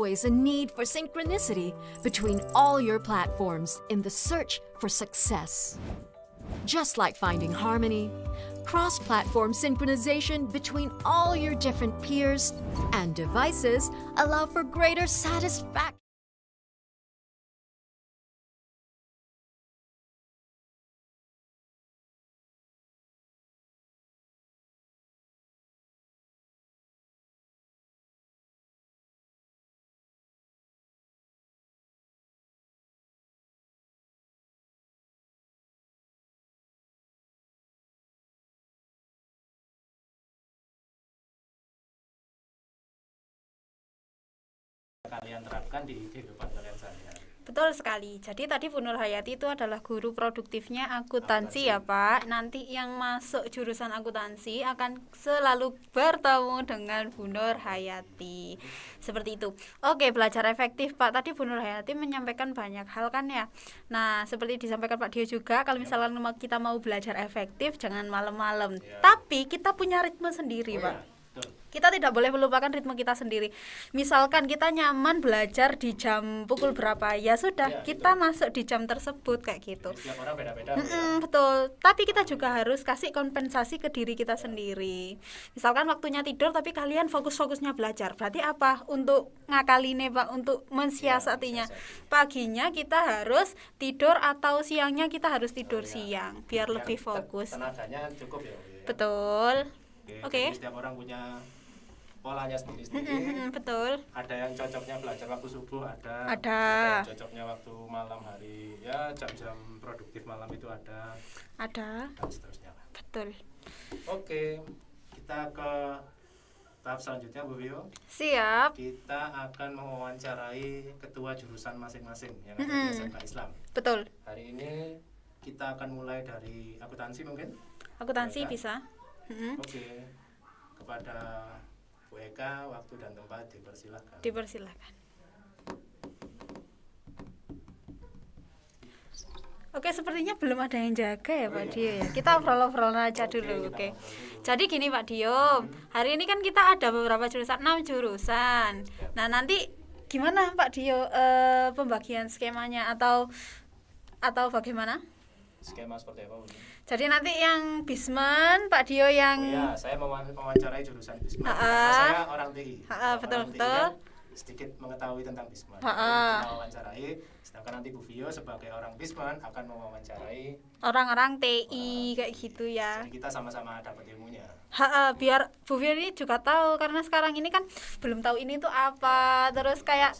always a need for synchronicity between all your platforms in the search for success. Just like finding harmony, cross-platform synchronization between all your different peers and devices allow for greater satisfaction. Kalian terapkan di kehidupan kalian sehari-hari. Betul sekali. Jadi tadi Bu Nur Hayati itu adalah guru produktifnya akuntansi ya Pak. Nanti yang masuk jurusan akuntansi akan selalu bertemu dengan Bu Nur Hayati. Seperti itu. Oke, belajar efektif Pak. Tadi Bu Nur Hayati menyampaikan banyak hal kan ya. Nah, seperti disampaikan Pak Dio juga, kalau misalnya kita mau belajar efektif jangan malam-malam. Tapi kita punya ritme sendiri Pak. Kita tidak boleh melupakan ritme kita sendiri. Misalkan kita nyaman belajar di jam pukul berapa, ya sudah kita masuk di jam tersebut kayak gitu. Setiap orang beda-beda. Betul. Tapi kita juga harus kasih kompensasi ke diri kita sendiri. Misalkan waktunya tidur tapi kalian fokus-fokusnya belajar. Berarti apa? Untuk ngakaline Pak, untuk mensiasatinya. Paginya kita harus tidur atau siangnya kita harus tidur siang biar lebih fokus. Tenaganya cukup ya. Betul. Oke. Setiap orang punya polanya sendiri-sendiri. Betul. Ada yang cocoknya belajar waktu subuh, ada yang cocoknya waktu malam hari, ya jam-jam produktif malam itu ada dan seterusnya. Betul. Oke, kita ke tahap selanjutnya Bu Vio. Siap. Kita akan mewawancarai ketua jurusan masing-masing yang ada di SMK Islam. Betul. Hari ini kita akan mulai dari akuntansi mungkin? Akuntansi bisa. Oke. Kepada Bu Eka, waktu dan tempat dipersilakan. Oke, sepertinya belum ada yang jaga ya Pak Dio ya. Kita obrol-obrol aja dulu. Oke. Jadi gini Pak Dio, hari ini kan kita ada beberapa jurusan, 6 jurusan. Nah, nanti gimana Pak Dio pembagian skemanya atau bagaimana? Skema seperti apa Bu? Jadi nanti yang Bisman, Pak Dio yang saya mewawancarai jurusan Bisman. Saya orang TI. Betul. Kan sedikit mengetahui tentang Bisman. Kita wawancarai, sedangkan nanti Bu Vio sebagai orang Bisman akan mewawancarai orang-orang TI kayak gitu ya. Jadi kita sama-sama dapat ilmunya. Biar Bu Vio ini juga tahu, karena sekarang ini kan belum tahu ini tuh apa, terus kayak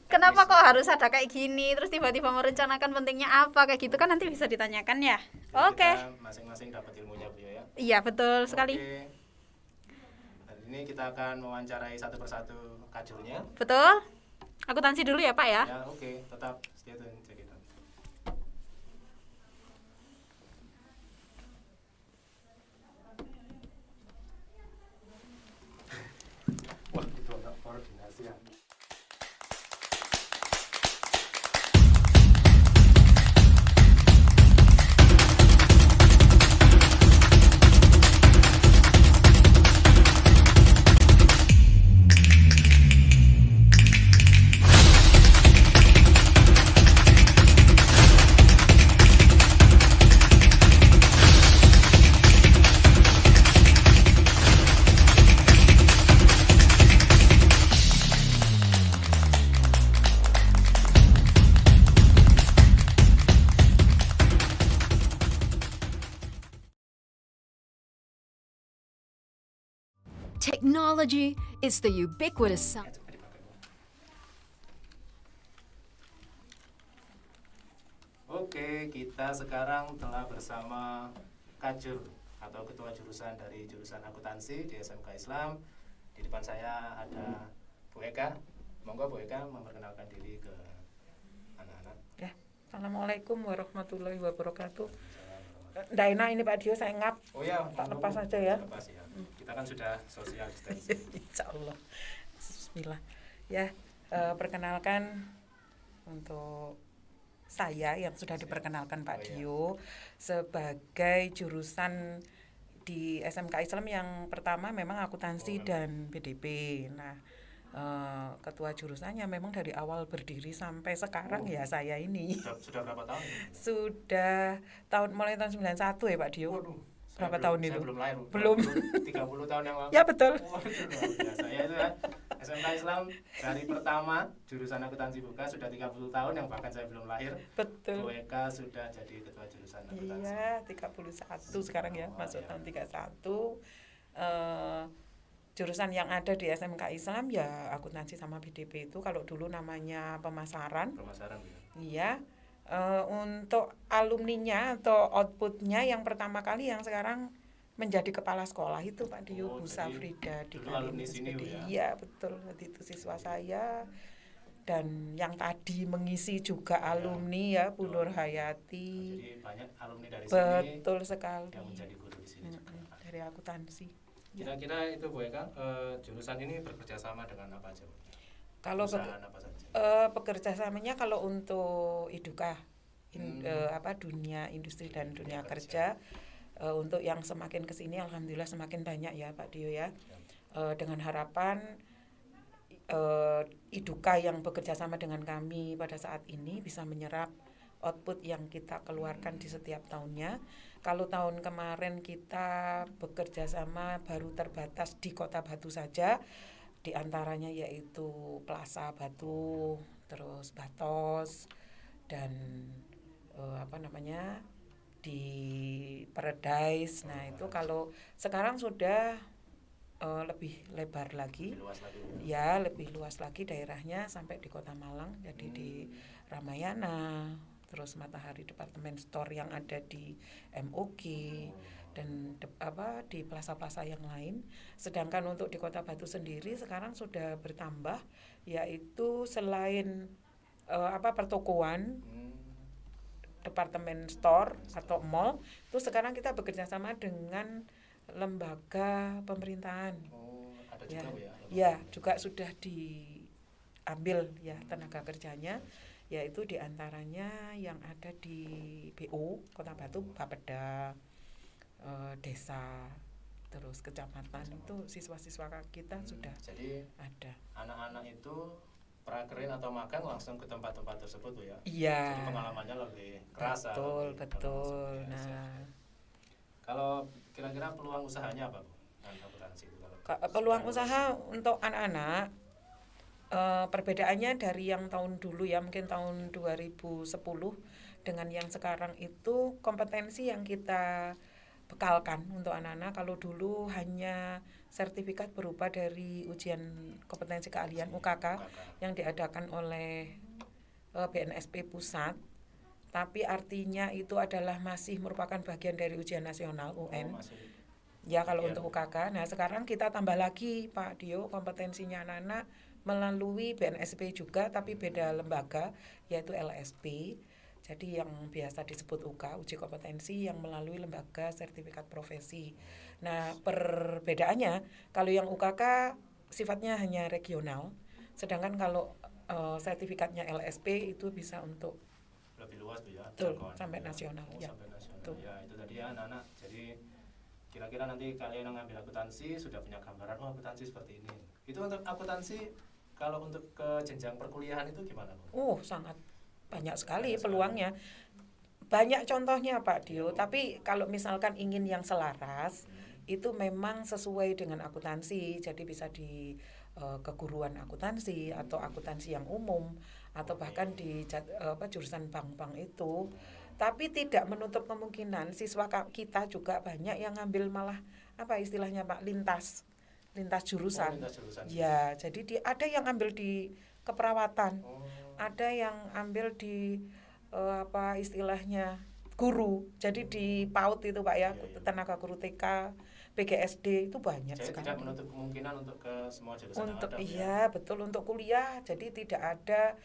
kenapa kok harus ada kayak gini, terus tiba-tiba merencanakan pentingnya apa kayak gitu kan nanti bisa ditanyakan ya. Oke. Masing-masing dapat ilmunya Bu ya. Iya betul sekali. Hari ini kita akan mewawancarai satu persatu kajurnya. Betul. Akuntansi dulu ya Pak ya. Ya oke, tetap stay tune. Wah, itu agak koordinasi ya. Technology is the ubiquitous sound. Oke, kita sekarang telah bersama Kajur atau ketua jurusan dari jurusan akuntansi di SMK Islam. Di depan saya ada Bu Eka. Monggo Bu Eka memperkenalkan diri ke anak-anak. Ya, Assalamualaikum warahmatullahi wabarakatuh. Nggak enak ini Pak Dio, saya ngap. Oh ya, tak lepas saja ya. Lepas ya. Kita kan sudah social distancing. Insya Allah. Bismillah. Ya, perkenalkan untuk saya yang sudah diperkenalkan Pak Dio sebagai jurusan di SMK Islam yang pertama memang akuntansi dan BDP. Nah, ketua jurusannya memang dari awal berdiri sampai sekarang ya saya ini. Sudah berapa tahun? Sudah mulai tahun 91 ya Pak Dio. Waduh, Berapa saya tahun belum, itu? Saya belum lahir. Belum. 30 tahun yang lalu. Ya betul. Waduh, luar biasa. Ya itu ya. SMK Islam dari pertama jurusan akuntansi buka sudah 30 tahun yang bahkan saya belum lahir. Betul. Bu Eka sudah jadi ketua jurusan akuntansi. Iya, 31 sekarang ya, masuk iya. tahun 31. Jurusan yang ada di SMK Islam ya akuntansi sama BDP itu kalau dulu namanya pemasaran. Pemasaran ya. Iya. Untuk alumninya atau outputnya yang pertama kali yang sekarang menjadi kepala sekolah itu Pak Dio Busa jadi Frida di dulu alumni sini, Bu, ya? Iya betul, itu siswa saya. Dan yang tadi mengisi juga alumni ya Bu Nur Hayati. Jadi banyak alumni dari Betul sini sekali. yang menjadi guru di sini juga. Dari akuntansi. Kira-kira itu Bu Eka, jurusan ini bekerja sama dengan apa aja, Bu? Kalau Perusahaan apa saja? bekerja samanya kalau untuk Iduka dunia industri dan dunia kerja, untuk yang semakin kesini alhamdulillah semakin banyak ya Pak Dio ya. Dengan harapan Iduka yang bekerja sama dengan kami pada saat ini bisa menyerap output yang kita keluarkan di setiap tahunnya. Kalau tahun kemarin kita bekerja sama baru terbatas di Kota Batu saja, di antaranya yaitu Plaza Batu, terus Batos, dan di Paradise. Nah itu kalau sekarang sudah lebih lebar lagi, Lebih luas lagi. ya lebih luas lagi daerahnya sampai di Kota Malang, jadi di Ramayana, terus Matahari Department Store yang ada di MOG dan di plaza-plaza yang lain. Sedangkan untuk di Kota Batu sendiri sekarang sudah bertambah, yaitu selain pertokoan, departemen store atau mall, itu sekarang kita bekerja sama dengan lembaga pemerintahan. Ada juga Bu ya? Ya, juga sudah diambil ya tenaga kerjanya, yaitu diantaranya yang ada di BO Kota Batu, Bapeda, desa, terus kecamatan itu siswa-siswa kita sudah jadi ada. Anak-anak itu prakerin atau magang langsung ke tempat-tempat tersebut Bu ya? Iya. Jadi pengalamannya lebih kerasa. Betul. Ya, Nah, kalau kira-kira peluang usahanya apa Bu? Akuntansi itu peluang usaha untuk anak-anak perbedaannya dari yang tahun dulu ya, mungkin tahun 2010 dengan yang sekarang itu kompetensi yang kita bekalkan untuk anak-anak. Kalau dulu hanya sertifikat berupa dari ujian kompetensi keahlian UKK yang diadakan oleh BNSP pusat, tapi artinya itu adalah masih merupakan bagian dari ujian nasional UN. Ya kalau untuk UKK. Nah sekarang kita tambah lagi Pak Dio kompetensinya anak-anak melalui BNSP juga, tapi beda lembaga yaitu LSP. Jadi yang biasa disebut UK, uji kompetensi, yang melalui lembaga sertifikat profesi. Nah perbedaannya kalau yang UKK sifatnya hanya regional, sedangkan kalau sertifikatnya LSP itu bisa untuk lebih luas Bu ya. Sampai nasional. Ya. Sampai nasional. Tuh. Ya itu tadi ya anak-anak. Jadi kira-kira nanti kalian yang ngambil akuntansi sudah punya gambaran akuntansi seperti ini. Itu untuk akuntansi, kalau untuk ke jenjang perkuliahan itu gimana Bu? Sangat banyak sekali peluangnya. Banyak contohnya Pak Dio, tapi kalau misalkan ingin yang selaras itu memang sesuai dengan akuntansi, jadi bisa di keguruan akuntansi atau akuntansi yang umum atau bahkan di jurusan bank-bank itu. Tapi tidak menutup kemungkinan siswa kita juga banyak yang ngambil malah istilahnya Pak lintas jurusan. Lintas jurusan. Ya, jadi ada yang ambil di keperawatan. Ada yang ambil di istilahnya guru. Jadi di PAUD itu Pak ya, tenaga guru TK, PGSD itu banyak jadi sekali. Tidak menutup kemungkinan untuk ke semua jurusan Untuk yang ada. betul untuk kuliah. Jadi tidak ada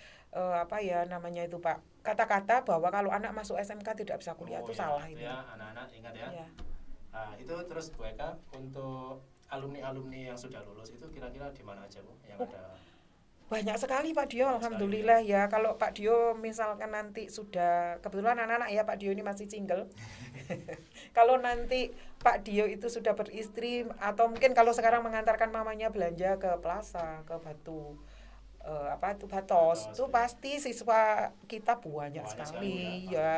itu Pak. Kata-kata bahwa kalau anak masuk SMK tidak bisa kuliah itu salah itu. Ya, anak-anak ingat ya. Ya. Nah, itu terus Bu Eka untuk alumni-alumni yang sudah lulus itu kira-kira di mana aja Bu yang ada? Banyak sekali Pak Dio, Banyak alhamdulillah ya. Kalau Pak Dio misalkan nanti sudah, kebetulan anak-anak ya Pak Dio ini masih single. Kalau nanti Pak Dio itu sudah beristri, atau mungkin kalau sekarang mengantarkan mamanya belanja ke Plaza, ke Batu, apa itu Batos, itu ya. pasti siswa kita banyak Banyak sekali sekali ya. pasti itu ya.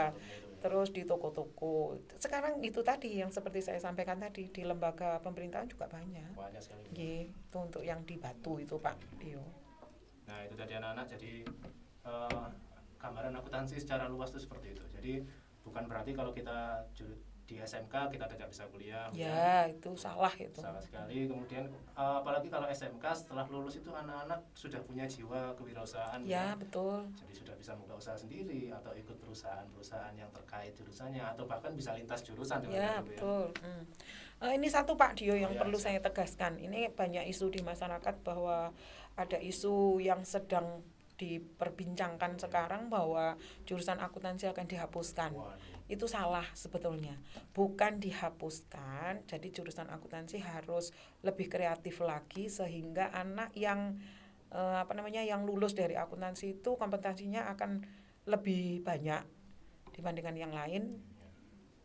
Terus di toko-toko. Sekarang itu tadi yang seperti saya sampaikan tadi, di lembaga pemerintahan juga banyak. Banyak sekali. Nggih, itu untuk yang di Batu itu Pak Dio. Nah itu tadi anak-anak, jadi gambaran akuntansi secara luas itu seperti itu. Jadi bukan berarti kalau kita di SMK kita tidak bisa kuliah. Ya, itu salah itu. Salah sekali. Kemudian apalagi kalau SMK setelah lulus itu anak-anak sudah punya jiwa kewirausahaan. Ya, betul. Jadi sudah bisa buka usaha sendiri atau ikut perusahaan-perusahaan yang terkait jurusannya atau bahkan bisa lintas jurusan. Ya, gitu betul. Ini satu Pak Dio yang Oh, ya, perlu saya tegaskan. Ini banyak isu di masyarakat bahwa ada isu yang sedang diperbincangkan sekarang bahwa jurusan akuntansi akan dihapuskan. Waduh. Itu salah sebetulnya. Bukan dihapuskan, jadi jurusan akuntansi harus lebih kreatif lagi sehingga anak yang yang lulus dari akuntansi itu kompetensinya akan lebih banyak dibandingkan yang lain.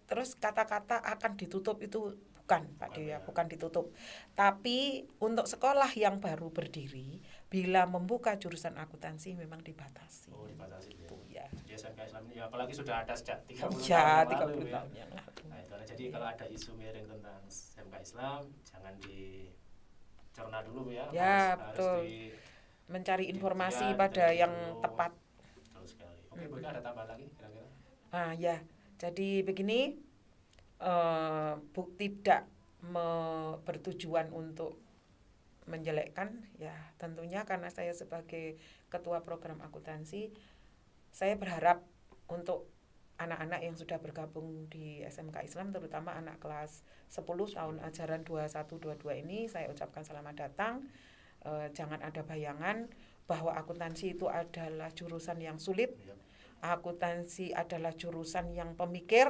Terus kata-kata akan ditutup itu bukan Pak Dio ya, bukan ditutup. Tapi untuk sekolah yang baru berdiri, bila membuka jurusan akuntansi memang dibatasi. Oh, dibatasi Itu ya. ya. Jadi SMK Islam ini apalagi sudah ada sejak 30 Ya, tahun yang lalu 30 ya. tahun yang lalu. Nah, itu jadi kalau ada isu miring tentang SMK Islam jangan dicerna dulu ya. Ya, harus betul. Mencari informasi ya, pada diteliti yang dulu. tepat. Betul sekali. Oke, Bu Ika, ada tambahan lagi kira-kira? Ya, jadi begini, tidak bertujuan untuk menjelekkan ya, tentunya karena saya sebagai ketua program akuntansi, saya berharap untuk anak-anak yang sudah bergabung di SMK Islam, terutama anak kelas 10 tahun ajaran 21-22 ini, saya ucapkan selamat datang. Jangan ada bayangan bahwa akuntansi itu adalah jurusan yang sulit, akuntansi adalah jurusan yang pemikir.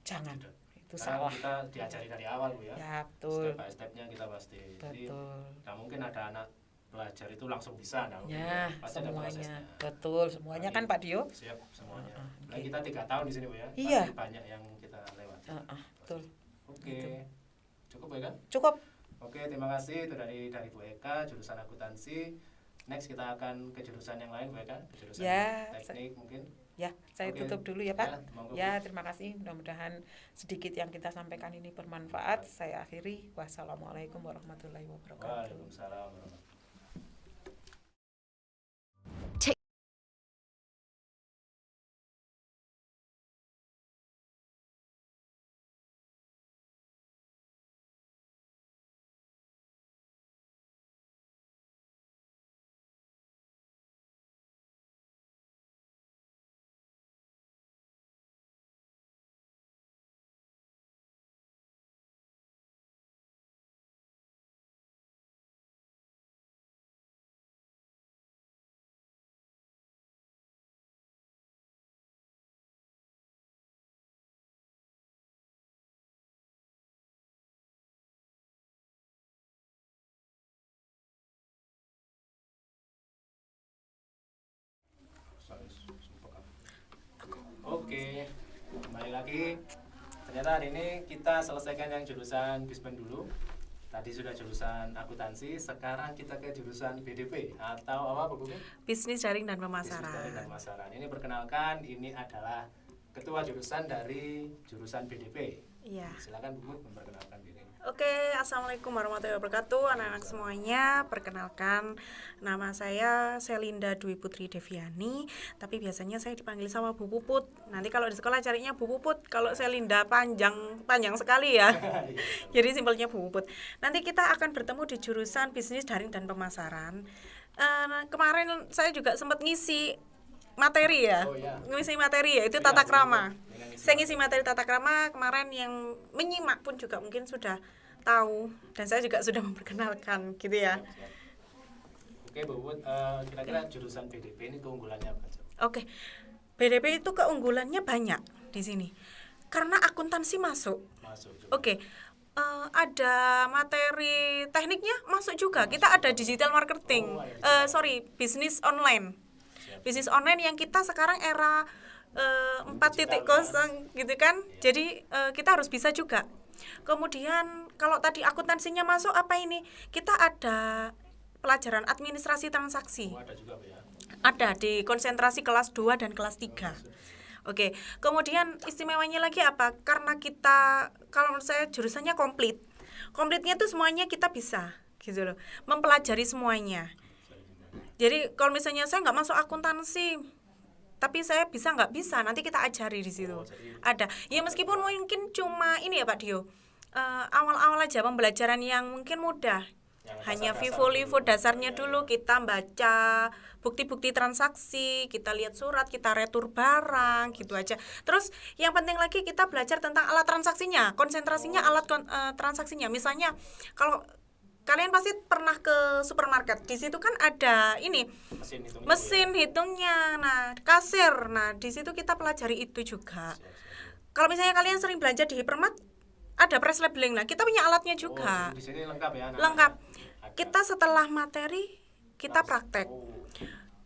Jangan, itu Karena salah. kita diajari dari awal, Bu ya. Ya, betul. Step by stepnya kita pasti. Jadi Betul. nggak mungkin ada anak belajar itu langsung bisa. Nah, Ya, pasti ada semuanya. prosesnya. Betul, semuanya kan Pak Dio? Siap semuanya. Oke. Nah, kita 3 tahun di sini, Bu ya. Iya. Pasti banyak yang kita lewati. Betul. Oke. Cukup, Bu ya kan? Cukup. Oke, terima kasih itu dari Bu Eka, jurusan akuntansi. Next kita akan ke jurusan yang lain, Bu Eka, ke jurusan Ya, teknik mungkin. Ya, saya Oke. tutup dulu ya Ya, Pak. monggo, Ya, Bu. terima kasih. Mudah-mudahan sedikit yang kita sampaikan ini bermanfaat. Saya akhiri. Wassalamualaikum warahmatullahi wabarakatuh. Waalaikumsalam warahmatullahi Oke, kembali lagi. Ternyata hari ini kita selesaikan yang jurusan Bispen dulu. Tadi sudah jurusan akuntansi, sekarang kita ke jurusan BDP atau apa, Bu? Bisnis daring dan Bisnis daring dan pemasaran. pemasaran. Ini perkenalkan, ini adalah ketua jurusan dari jurusan BDP. Iya. Silakan Bu memperkenalkan diri. Oke, assalamualaikum warahmatullahi wabarakatuh, anak-anak semuanya. Perkenalkan, nama saya Selinda Dwi Putri Deviani, tapi biasanya saya dipanggil sama Bu Puput. Nanti kalau di sekolah carinya Bu Puput. Kalau Selinda panjang sekali ya. Jadi simpelnya Bu Puput. Nanti kita akan bertemu di jurusan bisnis daring dan pemasaran. Kemarin saya juga sempat ngisi materi ya. Oh, ya. Ngisi materi ya, itu Iya, tata krama. dengan ngisi Saya ngisi materi tata krama kemarin, yang menyimak pun juga mungkin sudah tahu, dan saya juga sudah memperkenalkan gitu ya. Oke, Bu Puput, kira-kira jurusan BDP ini keunggulannya apa aja? Oke. BDP itu keunggulannya banyak di sini. Karena akuntansi masuk. Masuk juga. Oke. ada materi tekniknya masuk juga. Kita ada digital marketing, bisnis online. Bisnis online yang kita sekarang era 4.0 gitu kan. Jadi kita harus bisa juga. Kemudian kalau tadi akuntansinya masuk, apa ini? Kita ada pelajaran administrasi transaksi. Ada juga Bu ya. Ada di konsentrasi kelas 2 dan kelas 3. Oke, kemudian istimewanya lagi apa? Karena kita, kalau menurut saya jurusannya komplit. Komplitnya tuh semuanya kita bisa, gitu loh. Mempelajari semuanya. Jadi kalau misalnya saya nggak masuk akuntansi, tapi saya bisa nggak bisa, nanti kita ajari di situ. Ada. Ya meskipun mungkin cuma ini ya Pak Dio, awal-awal aja pembelajaran yang mungkin mudah. Hanya vivo dasarnya dulu, kita baca bukti-bukti transaksi, kita lihat surat, kita retur barang, gitu aja. Terus yang penting lagi kita belajar tentang alat transaksinya, konsentrasinya alat transaksinya. Misalnya kalau kalian pasti pernah ke supermarket, di situ kan ada ini mesin hitungnya, nah kasir, nah di situ kita pelajari itu juga. Kalau misalnya kalian sering belanja di hypermart, ada press labeling, nah kita punya alatnya juga. Di sini lengkap ya. Lengkap. Kita setelah materi kita praktek.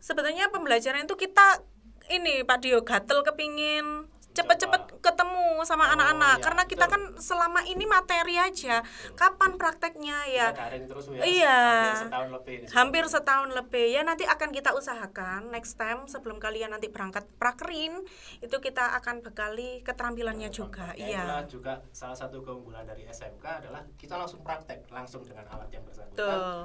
Sebetulnya pembelajaran itu kita ini Pak Dio gatel kepingin cepet-cepet ketemu sama anak-anak, iya, karena kita betul. kan selama ini materi aja. Kapan prakteknya ya? Daring terus Bu ya. Iya. Hampir setahun lebih. Hampir setahun lebih. Ya nanti akan kita usahakan next time sebelum kalian nanti berangkat prakrin, itu kita akan bekali keterampilannya juga. Itulah Iya. juga salah satu keunggulan dari SMK adalah kita langsung praktek langsung dengan alat yang bersangkutan. Betul.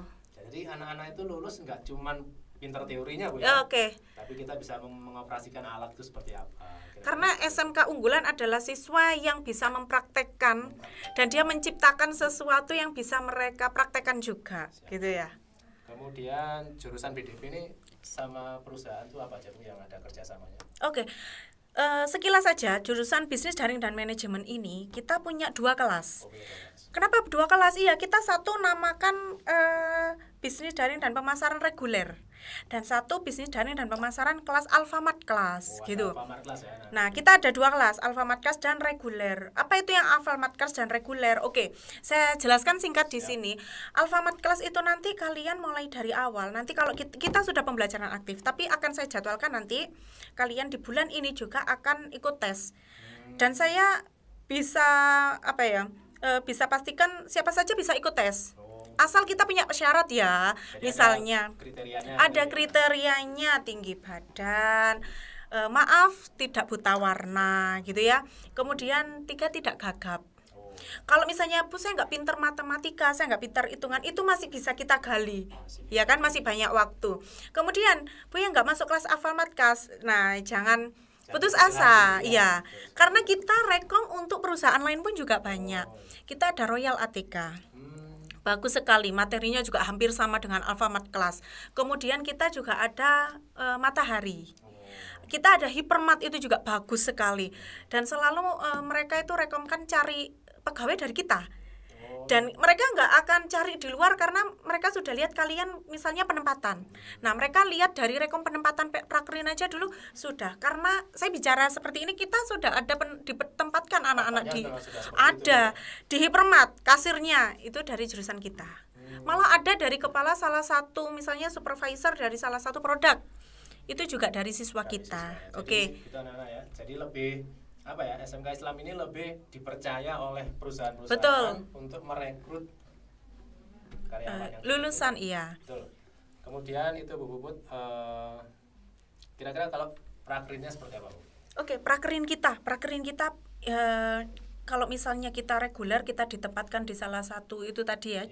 Jadi anak-anak itu lulus nggak cuman pinter teorinya Bu ya. Oke. Tapi kita bisa mengoperasikan alat itu seperti apa. Karena SMK unggulan adalah siswa yang bisa mempraktekkan dan dia menciptakan sesuatu yang bisa mereka praktekkan juga. Gitu ya. Kemudian jurusan BDP ini sama perusahaan itu apa aja Bu yang ada kerjasamanya? Oke. Sekilas saja jurusan bisnis daring dan manajemen ini kita punya 2 kelas. Kenapa 2 kelas? Iya, kita satu namakan bisnis daring dan pemasaran reguler, dan satu bisnis daring dan pemasaran kelas Alfamart kelas, gitu. Alfamart kelas ya. Nah, kita ada 2 kelas, Alfamart kelas dan reguler. Apa itu yang Alfamart kelas dan reguler? Oke, saya jelaskan singkat di sini. Alfamart kelas itu nanti kalian mulai dari awal. Nanti kalau kita sudah pembelajaran aktif, tapi akan saya jadwalkan nanti kalian di bulan ini juga akan ikut tes. Dan saya bisa bisa pastikan siapa saja bisa ikut tes. Asal kita punya syarat ya. Jadi misalnya ada kriterianya tinggi badan, tidak buta warna gitu ya. Kemudian 3 tidak gagap. Kalau misalnya Bu saya nggak pinter matematika, saya nggak pinter hitungan, itu masih bisa kita gali, ya kan, masih banyak waktu. Kemudian Bu yang nggak masuk kelas Alfamart kelas, nah jangan putus asa, iya. Karena kita rekom untuk perusahaan lain pun juga banyak. Kita ada Royal ATK. Bagus sekali, materinya juga hampir sama dengan Alfamart kelas. Kemudian kita juga ada Matahari. Kita ada Hypermart, itu juga bagus sekali. Dan selalu mereka itu rekomkan cari pegawai dari kita. Dan mereka nggak akan cari di luar karena mereka sudah lihat kalian misalnya penempatan. Nah mereka lihat dari rekom penempatan prakrin aja dulu sudah. Karena saya bicara seperti ini, kita sudah ada ditempatkan anak-anak di Hypermart, kasirnya itu dari jurusan kita. Malah ada dari kepala salah satu, misalnya supervisor dari salah satu produk, itu juga dari siswa kita. Oke. Itu anak-anak ya. Jadi lebih SMK Islam ini lebih dipercaya oleh perusahaan-perusahaan untuk merekrut karyawan yang lulusan iya. Betul. Kemudian itu Bu Puput, kira-kira kalau prakrinnya seperti apa Bu? Oke, prakrin kita kalau misalnya kita reguler, kita ditempatkan di salah satu itu tadi ya,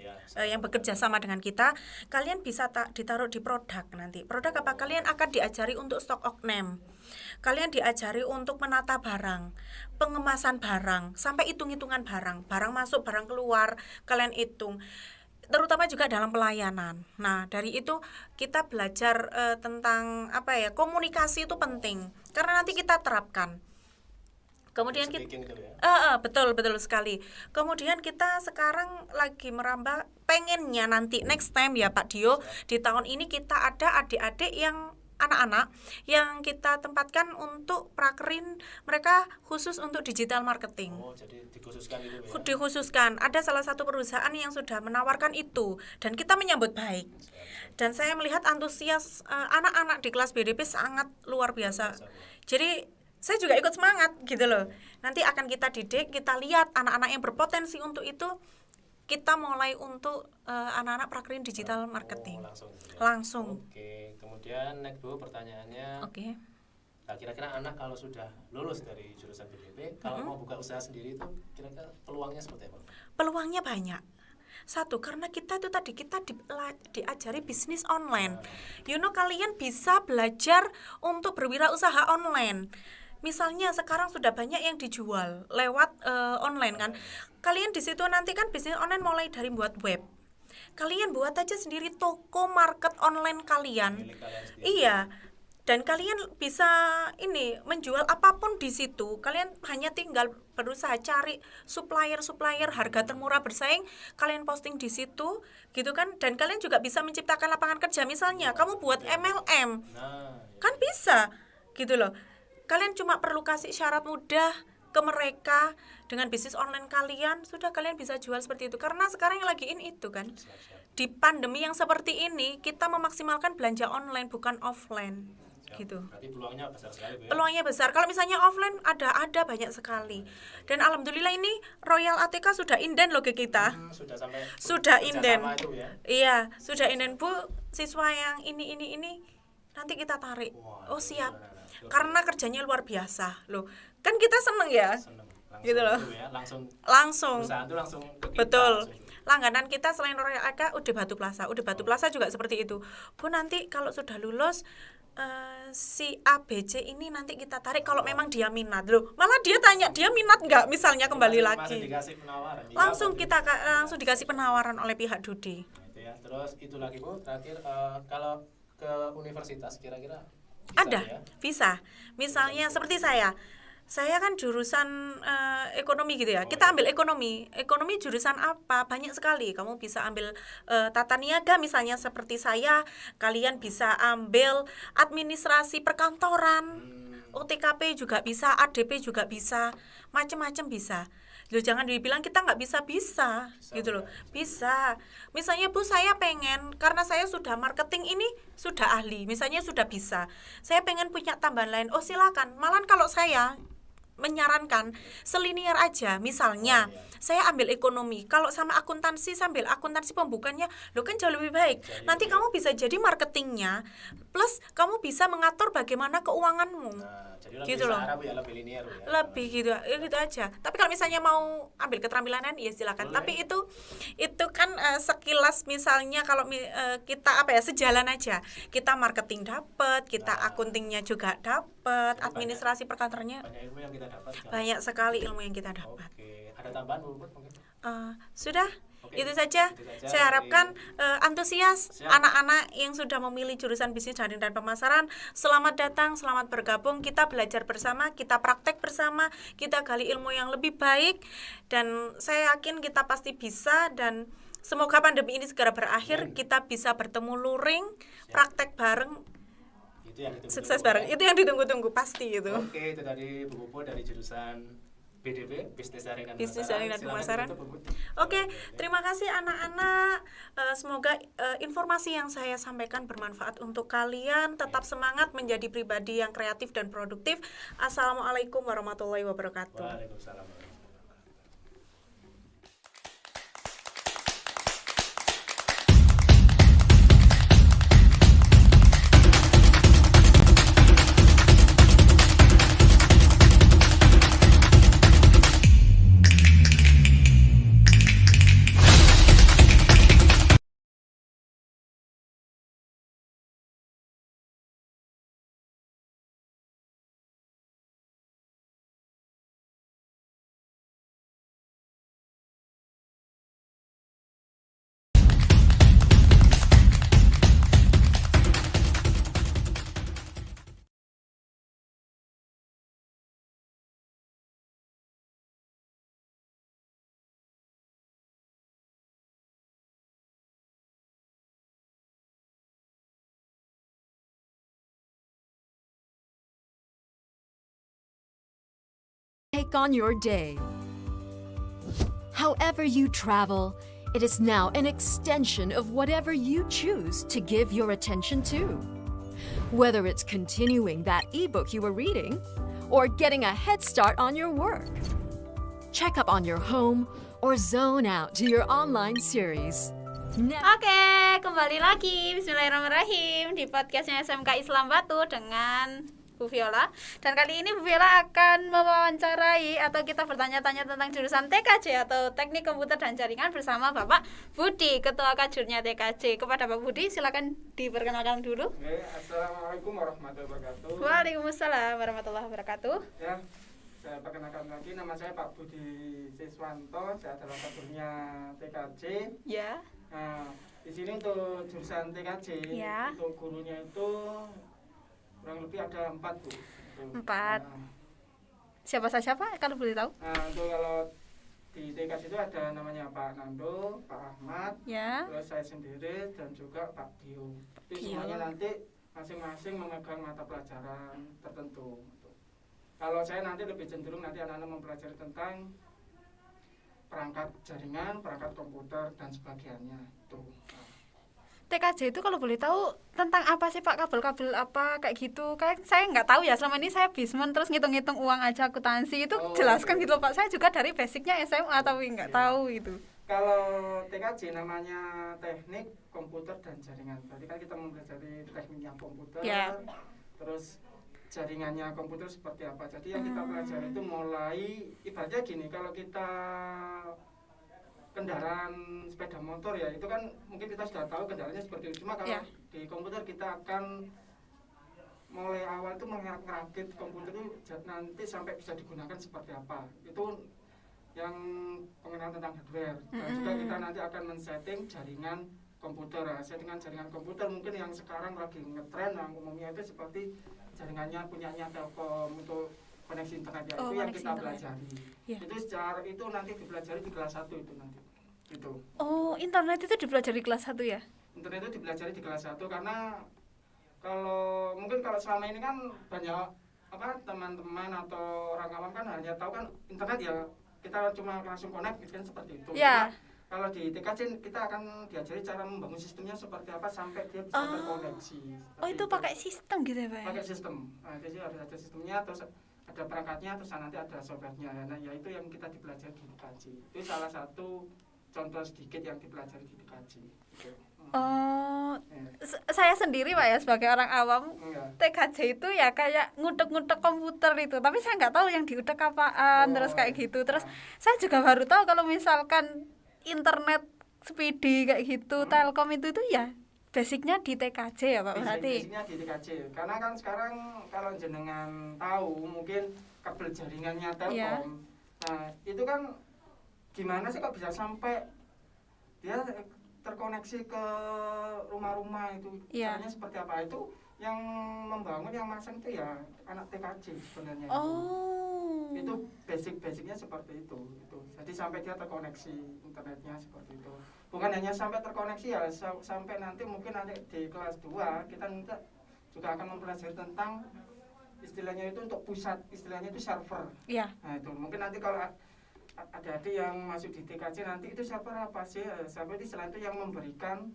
yang bekerja sama dengan kita, kalian bisa ditaruh di produk nanti. Produk apa? Kalian akan diajari untuk stock okname. Kalian diajari untuk menata barang, pengemasan barang, sampai hitung-hitungan barang. Barang masuk, barang keluar, kalian hitung. Terutama juga dalam pelayanan. Nah, dari itu kita belajar tentang komunikasi itu penting. Karena nanti kita terapkan. Kemudian betul sekali. Kemudian kita sekarang lagi merambah, pengennya nanti next time ya Pak Dio, di tahun ini kita ada adik-adik yang anak-anak yang kita tempatkan untuk prakerin mereka khusus untuk digital marketing. Oh, jadi dikhususkan gitu ya. Dikhususkan, ada salah satu perusahaan yang sudah menawarkan itu dan kita menyambut baik. Dan saya melihat antusias anak-anak di kelas BDP sangat luar biasa. Jadi saya juga ikut semangat gitu loh. Nanti akan kita didik, kita lihat anak-anak yang berpotensi untuk itu, kita mulai untuk anak-anak prakerin digital marketing. Langsung. Oke, kemudian next Bu, pertanyaannya. Oke. Nah, kira-kira anak kalau sudah lulus dari jurusan BDP, kalau mau buka usaha sendiri itu kira-kira peluangnya seperti apa? Peluangnya banyak. Satu, karena kita itu tadi kita diajari bisnis online. Kalian bisa belajar untuk berwirausaha online. Misalnya sekarang sudah banyak yang dijual lewat online kan. Kalian di situ nanti kan bisnis online mulai dari buat web. Kalian buat aja sendiri toko market online kalian. Iya. Dan kalian bisa menjual apapun di situ. Kalian hanya tinggal berusaha cari supplier harga termurah bersaing, kalian posting di situ gitu kan. Dan kalian juga bisa menciptakan lapangan kerja. Misalnya kamu buat MLM. Kan bisa gitu loh. Kalian cuma perlu kasih syarat mudah ke mereka dengan bisnis online kalian, sudah kalian bisa jual seperti itu. Karena sekarang yang lagi itu kan, di pandemi yang seperti ini kita memaksimalkan belanja online bukan offline. Gitu. Berarti peluangnya besar sekali Bu, ya? Peluangnya besar. Kalau misalnya offline ada banyak sekali. Dan alhamdulillah ini Royal ATK sudah inden loh ke kita. Sudah inden. Ya? Iya, sudah inden Bu. Siswa yang ini nanti kita tarik. Oh siap. Karena kerjanya luar biasa loh. Kan kita seneng ya. Gitu loh. Ya? Langsung. Perusahaan itu langsung ke kita. Betul. Langsung. Langganan kita selain Royal ATK udah Batu Plaza. Udah Batu Plaza juga seperti itu. Bu, nanti kalau sudah lulus si ABC ini nanti kita tarik kalau memang dia minat loh. Malah dia tanya dia minat nggak misalnya kembali lagi. Dikasih penawaran. Langsung kita langsung dikasih penawaran oleh pihak Dudi. Itu ya. Terus itu lagi Bu, terakhir kalau ke universitas kira-kira ada ya? bisa. Misalnya seperti saya kan jurusan ekonomi gitu ya. Kita ambil ekonomi jurusan apa? Banyak sekali. Kamu bisa ambil tata niaga misalnya seperti saya. Kalian bisa ambil administrasi perkantoran, OTKP juga bisa, ADP juga bisa, macam-macam bisa. Loh, jangan dibilang kita nggak bisa gitu loh. Bisa. Misalnya Bu, saya pengen, karena saya sudah marketing ini sudah ahli, misalnya sudah bisa. Saya pengen punya tambahan lain. Oh silakan. Malahan kalau saya menyarankan selinier aja, misalnya saya ambil ekonomi, kalau sama akuntansi sambil akuntansi pembukannya lo kan jauh lebih baik. Nanti kamu bisa jadi marketingnya plus kamu bisa mengatur bagaimana keuanganmu. Jadi gitu loh. Lebih linear ya. Lebih gitu aja. Tapi kalau misalnya mau ambil keterampilan ya silakan. Boleh. Tapi itu kan sekilas misalnya kalau kita sejalan aja. Kita marketing dapat, kita akuntingnya juga dapat, administrasi perkantorannya Banyak ilmu yang kita dapat. banyak sekali ilmu yang kita dapat. Oke, ada tambahan Bu mungkin? Sudah. Oke, Itu saja. Saya harapkan antusias anak-anak yang sudah memilih jurusan bisnis jaring dan pemasaran, selamat datang, selamat bergabung. Kita belajar bersama, kita praktek bersama, kita gali ilmu yang lebih baik, dan saya yakin kita pasti bisa. Dan semoga pandemi ini segera berakhir, kita bisa bertemu luring, praktek bareng, Itu yang ditunggu-tunggu, sukses bareng. Itu yang ditunggu-tunggu pasti itu. Oke, itu tadi Bu Pupu dari jurusan BDP, Bisnis Jaring dan Bisnis Pemasaran. jaring dan Silakan pemasaran. ditutup, Bu. Oke, terima kasih anak-anak. Semoga informasi yang saya sampaikan bermanfaat untuk kalian. Tetap semangat menjadi pribadi yang kreatif dan produktif. Assalamualaikum warahmatullahi wabarakatuh. Waalaikumsalam. take on your day. However you travel, it is now an extension of whatever you choose to give your attention to. Whether it's continuing that ebook you were reading or getting a head start on your work. Check up on your home or zone out to your online series. Oke, kembali lagi. Bismillahirrahmanirrahim di podcastnya SMK Islam Batu dengan Bu Viola. Dan kali ini Bu Viola akan mewawancarai atau kita bertanya-tanya tentang jurusan TKJ atau Teknik Komputer dan Jaringan bersama Bapak Budi, Ketua Kajurnya TKJ. Kepada Bapak Budi, silakan diperkenalkan dulu. Oke, Assalamualaikum warahmatullahi wabarakatuh. Waalaikumsalam warahmatullahi wabarakatuh. Ya, saya perkenalkan lagi, nama saya Pak Budi Siswanto, saya adalah Kajurnya TKJ. Ya. Nah, di sini untuk jurusan TKJ, Ya. untuk gurunya itu kurang lebih ada 4 Bu. 4. Nah, Siapa saja Pak kalau boleh tahu? untuk kalau di TKJ itu ada namanya Pak Nando, Pak Ahmad, Ya. terus saya sendiri dan juga Pak Dio. Itu Dio. semuanya nanti masing-masing memegang mata pelajaran tertentu. Kalau saya nanti lebih cenderung nanti anak-anak mempelajari tentang perangkat jaringan, perangkat komputer dan sebagainya itu. TKJ itu kalau boleh tahu tentang apa sih Pak, kabel-kabel apa kayak gitu? Kayak saya nggak tahu ya, selama ini saya bisman terus ngitung-ngitung uang aja akuntansi itu Oh, jelaskan oke. gitu loh Pak. Saya juga dari basicnya SMA tapi nggak Iya. tahu itu. Kalau TKJ namanya teknik komputer dan jaringan. Tadi kan kita mempelajari tekniknya komputer, Ya. terus jaringannya komputer seperti apa. Jadi yang kita pelajari itu mulai ibaratnya gini, kalau kita kendaraan sepeda motor ya itu kan mungkin kita sudah tahu kendaraannya seperti itu. Cuma kalau Ya. di komputer kita akan mulai awal itu merakit komputer itu nanti sampai bisa digunakan seperti apa. Itu yang pengenalan tentang hardware. Dan juga kita nanti akan men-setting jaringan komputer. Nah, settingan jaringan komputer mungkin yang sekarang lagi ngetren yang umumnya itu seperti jaringannya punyanya Telkom untuk koneksi internet ya. Oh, Itu yang koneksi kita internet. pelajari. Ya. Itu secara itu nanti dipelajari di kelas 1 itu nanti. Gitu. Oh, internet itu dipelajari kelas 1 ya? Internet itu dipelajari di kelas 1 karena kalau mungkin kalau selama ini kan banyak apa teman-teman atau orang awam kan hanya tahu kan internet ya kita cuma langsung connect gitu kan seperti itu. Ya. Cuma kalau di TKJ kita akan diajari cara membangun sistemnya seperti apa sampai dia bisa terkoneksi. Oh, Seperti itu pakai sistem gitu ya Pak? Ya? pakai sistem. Nah, jadi harus ada sistemnya, terus ada perangkatnya, terus nanti ada softwarenya. Nah, ya itu yang kita dipelajari di TKJ. Itu salah satu contoh sedikit yang dipelajari di TKJ. Gitu. Oh, Ya. saya sendiri Pak ya sebagai orang awam Enggak. TKJ itu ya kayak ngudek-ngudek komputer itu, tapi saya nggak tahu yang diudek apaan, Oh, terus kayak gitu. Terus nah. saya juga baru tahu kalau misalkan internet speedy kayak gitu, Telkom itu ya basicnya di TKJ ya Pak berarti. Basicnya di TKJ. Karena kan sekarang kalau jenengan tahu mungkin kabel jaringannya Telkom. Iya. Nah, itu kan gimana sih kok bisa sampai dia terkoneksi ke rumah-rumah itu? Iya. Caranya seperti apa? Itu yang membangun, yang masang itu ya anak TKJ sebenarnya. Oh. Itu basicnya seperti itu. Jadi sampai dia terkoneksi internetnya seperti itu. Bukan hanya sampai terkoneksi ya, sampai nanti mungkin nanti di kelas 2 kita juga akan mempelajari tentang istilahnya itu untuk pusat, istilahnya itu server. Iya. Nah itu mungkin nanti kalau adik-adik yang masuk di TKJ nanti itu server apa sih? Server itu selain itu yang memberikan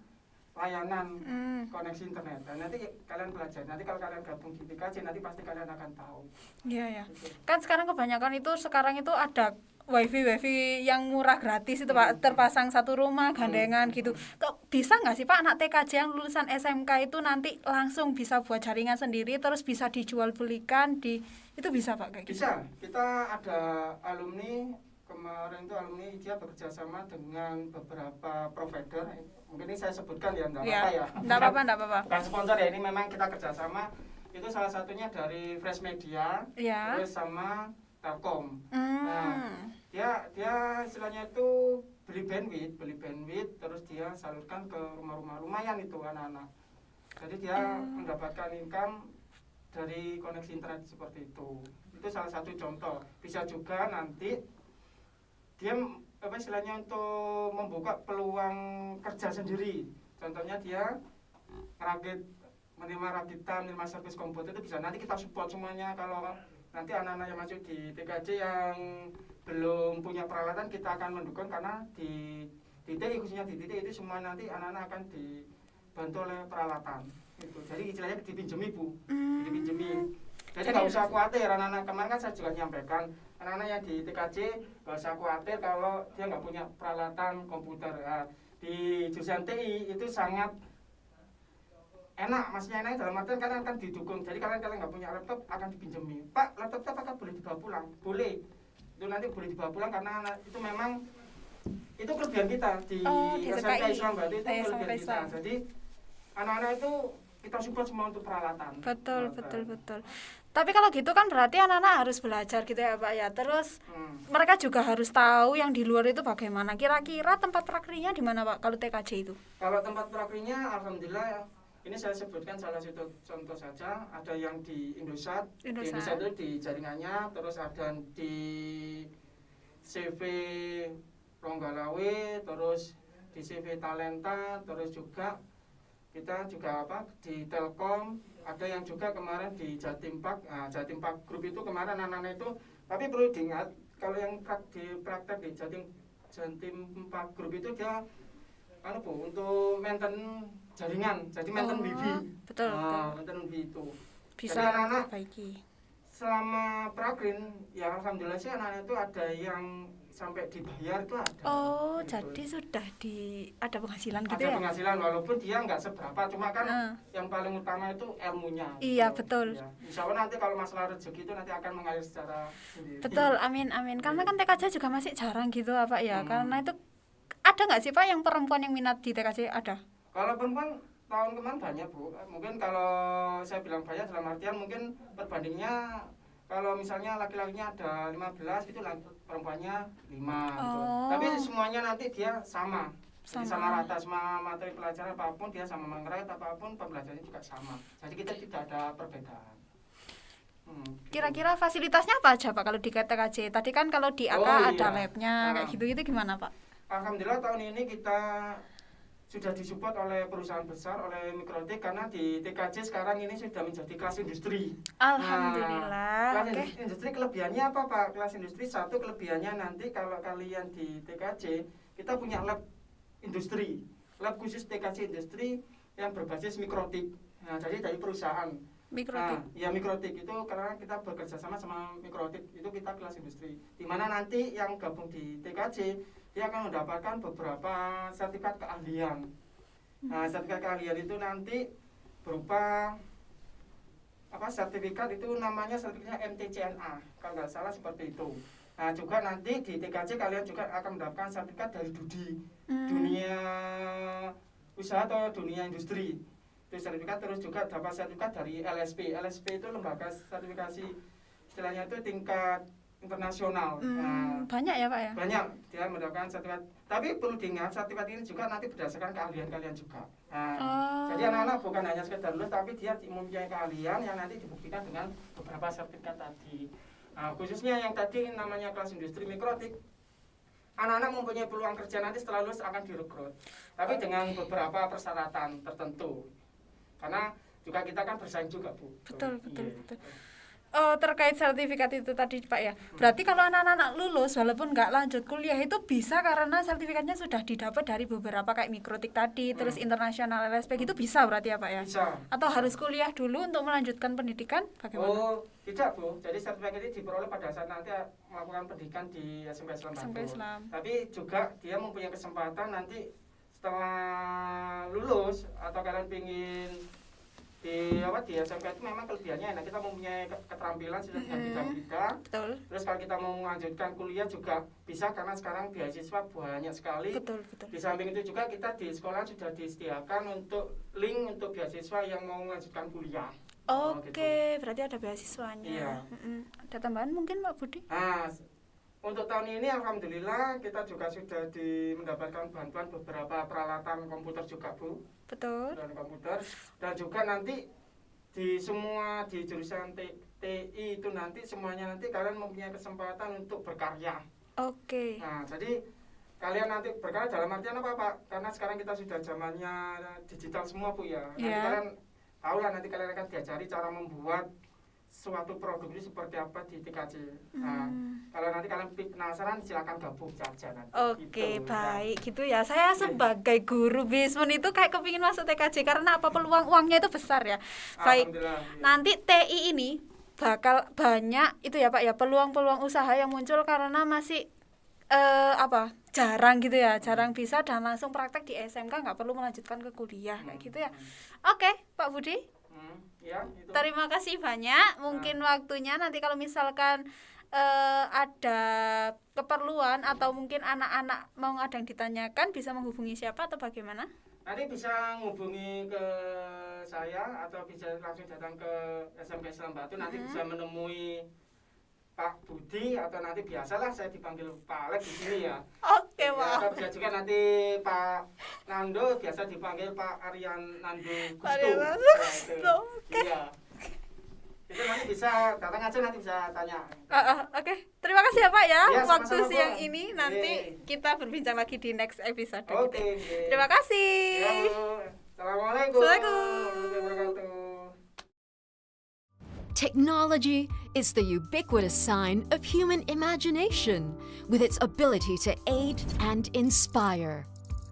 layanan koneksi internet. Dan nanti kalian belajar. Nanti kalau kalian gabung di TKJ nanti pasti kalian akan tahu. Iya ya. Gitu. Kan sekarang kebanyakan itu ada wifi yang murah gratis itu Pak, terpasang satu rumah gandengan gitu. Kok bisa nggak sih Pak anak TKJ yang lulusan SMK itu nanti langsung bisa buat jaringan sendiri terus bisa dijual belikan itu bisa Pak kayak gitu? Bisa. Kita ada alumni kemarin itu alumni dia bekerja sama dengan beberapa provider. Mungkin ini saya sebutkan ya, enggak apa-apa ya. Enggak apa-apa. Bukan sponsor ya, ini memang kita kerjasama. Itu salah satunya dari Fresh Media, Ya. terus sama Telkom. Nah, dia istilahnya itu beli bandwidth, terus dia salurkan ke rumah-rumah, lumayan itu anak-anak. Jadi dia mendapatkan income dari koneksi internet seperti itu. Itu salah satu contoh. Bisa juga nanti dia istilahnya untuk membuka peluang kerja sendiri. Contohnya dia menerima rakitan, menerima servis komputer itu bisa nanti kita support semuanya. Kalau nanti anak-anak yang masuk di TKJ yang belum punya peralatan kita akan mendukung, karena di TI khususnya di TI itu semua nanti anak-anak akan dibantu oleh peralatan itu. Jadi istilahnya dipinjemi Bu, dipinjemi. Jadi nggak usah khawatir anak-anak, kemarin kan saya juga menyampaikan anak-anak yang di TKJ nggak usah khawatir kalau dia nggak punya peralatan komputer. Nah, di jurusan TI itu sangat enak, maksudnya enak dalam artian kalian akan didukung. Jadi kalian nggak punya laptop akan dipinjemi. Pak, laptopnya apakah boleh dibawa pulang? Boleh. Itu nanti boleh dibawa pulang karena itu memang itu kelebihan kita di SMK Islam berarti itu kelebihan kita. Jadi anak-anak itu kita support semua untuk peralatan. Betul. Tapi kalau gitu kan berarti anak-anak harus belajar gitu ya Pak ya. Terus mereka juga harus tahu yang di luar itu bagaimana. Kira-kira tempat prakrinya di mana Pak kalau TKJ itu? Kalau tempat prakrinya alhamdulillah ini saya sebutkan salah satu contoh saja. Ada yang di Indosat. Di Indosat itu di jaringannya, terus ada di CV Ronggalawe, terus di CV Talenta, terus juga kita juga di Telkom, ada yang juga kemarin di Jatim Park. Nah, Jatim Park Group itu kemarin anak-anak itu, tapi perlu diingat kalau yang praktek di Jatim Park Group itu dia Bu, untuk maintain jaringan, jadi maintain wifi. Betul. Maintain wifi itu. Bisa jadi anak-anak perbaiki. Selama prakrin, ya alhamdulillah sih anak-anak itu ada yang sampai dibayar itu ada. Oh, gitu. jadi sudah ada penghasilan gitu ya? Ada penghasilan walaupun dia nggak seberapa, cuma kan yang paling utama itu ilmunya. Iya, gitu. betul. Ya. Insya Allah nanti kalau masalah rezeki itu nanti akan mengalir secara sendiri. Betul, amin. Karena kan TKJ juga masih jarang gitu Pak ya. Karena itu ada nggak sih Pak yang perempuan yang minat di TKJ? Ada? Kalau perempuan tahun kemarin banyak Bu. Mungkin kalau saya bilang banyak dalam artian mungkin perbandingnya kalau misalnya laki-lakinya ada 15 itu perempuannya 5 gitu. Tapi semuanya nanti dia sama. Jadi sama rata, semua materi pelajaran apapun dia sama, mengerait apapun pembelajarannya juga sama. Jadi kita tidak ada perbedaan. Kira-kira fasilitasnya apa aja Pak kalau di TKJ? Tadi kan kalau di AK ada labnya kayak gitu gimana Pak? Alhamdulillah tahun ini kita sudah disupport oleh perusahaan besar, oleh Mikrotik, karena di TKJ sekarang ini sudah menjadi kelas industri. Alhamdulillah. Kelas industri kelebihannya apa Pak? Kelas industri satu kelebihannya nanti kalau kalian di TKJ kita punya lab industri, lab khusus TKJ industri yang berbasis Mikrotik. Nah, jadi dari perusahaan. Mikrotik. Ya Mikrotik itu karena kita bekerja sama Mikrotik, itu kita kelas industri. Di mana nanti yang gabung di TKJ dia akan mendapatkan beberapa sertifikat keahlian. Nah, sertifikat keahlian itu nanti berupa sertifikat itu namanya sertifikatnya MTCNA, kalau nggak salah seperti itu. Nah, juga nanti di TKJ kalian juga akan mendapatkan sertifikat dari DUDI, dunia usaha atau dunia industri. Itu sertifikat, terus juga dapat sertifikat dari LSP. LSP itu lembaga sertifikasi, istilahnya itu tingkat internasional. Banyak ya Pak ya? Banyak, dia mendapatkan sertifikat. Tapi perlu diingat sertifikat ini juga nanti berdasarkan keahlian kalian juga. Jadi anak-anak bukan hanya sekedar lulus, tapi dia mempunyai keahlian yang nanti dibuktikan dengan beberapa sertifikat tadi. Khususnya yang tadi namanya kelas industri Mikrotik, anak-anak mempunyai peluang kerja nanti setelah lulus akan direkrut. Tapi dengan beberapa persyaratan tertentu. Karena juga kita kan bersaing juga Bu. Betul. Terkait sertifikat itu tadi Pak ya, berarti kalau anak-anak lulus walaupun nggak lanjut kuliah itu bisa karena sertifikatnya sudah didapat dari beberapa kayak Mikrotik tadi, terus internasional LSP gitu bisa berarti ya Pak ya? Bisa. Atau harus kuliah dulu untuk melanjutkan pendidikan bagaimana? Tidak Bu, jadi sertifikat ini diperoleh pada saat nanti melakukan pendidikan di SMK Islam. Tapi juga dia mempunyai kesempatan nanti setelah lulus atau kalian ingin di SMK itu memang kelebihannya kita mempunyai keterampilan sudah dengan bidang-bidang. Betul. Terus kalau kita mau melanjutkan kuliah juga bisa karena sekarang beasiswa banyak sekali. Betul. Di samping itu juga kita di sekolah sudah disediakan untuk link untuk beasiswa yang mau melanjutkan kuliah. Oke, berarti ada beasiswanya. Iya. Ada tambahan mungkin Pak Budi? Untuk tahun ini alhamdulillah kita juga sudah mendapatkan bantuan beberapa peralatan komputer juga Bu. Betul. Dan komputer, dan juga nanti di jurusan TI itu nanti semuanya nanti kalian mempunyai kesempatan untuk berkarya. Oke. Nah, jadi kalian nanti berkarya dalam artian apa Pak? Karena sekarang kita sudah zamannya digital semua Bu ya. Nanti kalian tahu lah, nanti kalian akan diajari cara membuat suatu produk itu seperti apa di TKJ. Nah, kalau nanti kalian penasaran silakan gabung saja nanti. Oke, Gitu. baik gitu ya. Saya sebagai guru bismun itu kayak kepingin masuk TKJ karena apa, peluang uangnya itu besar ya. Baik. Alhamdulillah, iya. Nanti TI ini bakal banyak itu ya Pak ya, peluang-peluang usaha yang muncul karena masih jarang gitu ya, jarang bisa dan langsung praktek di SMK, nggak perlu melanjutkan ke kuliah kayak gitu ya. Oke, Pak Budi. Ya, itu. Terima kasih banyak. Mungkin waktunya nanti kalau misalkan ada keperluan atau mungkin anak-anak mau ada yang ditanyakan bisa menghubungi siapa atau bagaimana? Nanti bisa menghubungi ke saya atau bisa langsung datang ke SMK Islam Batu. Nanti bisa menemui Pak Budi atau nanti biasalah saya dipanggil Pak Alex di sini ya. Oke, Ya, Pak. atau bisa juga nanti Pak Nando biasa dipanggil Pak Aryan Nando Gusto. Aryan Nando Nah, Gusto, itu. oke. Iya. Itu nanti bisa datang aja, nanti bisa tanya. Oke. Terima kasih ya Pak ya, Ya, waktu sama-sama, siang Bu. ini nanti Yeay. kita berbincang lagi di next episode Oke. gitu. Yeay. Terima kasih. Ya, Bu. Assalamualaikum. Assalamualaikum. warahmatullahi wabarakatuh. Technology is the ubiquitous sign of human imagination, with its ability to aid and inspire.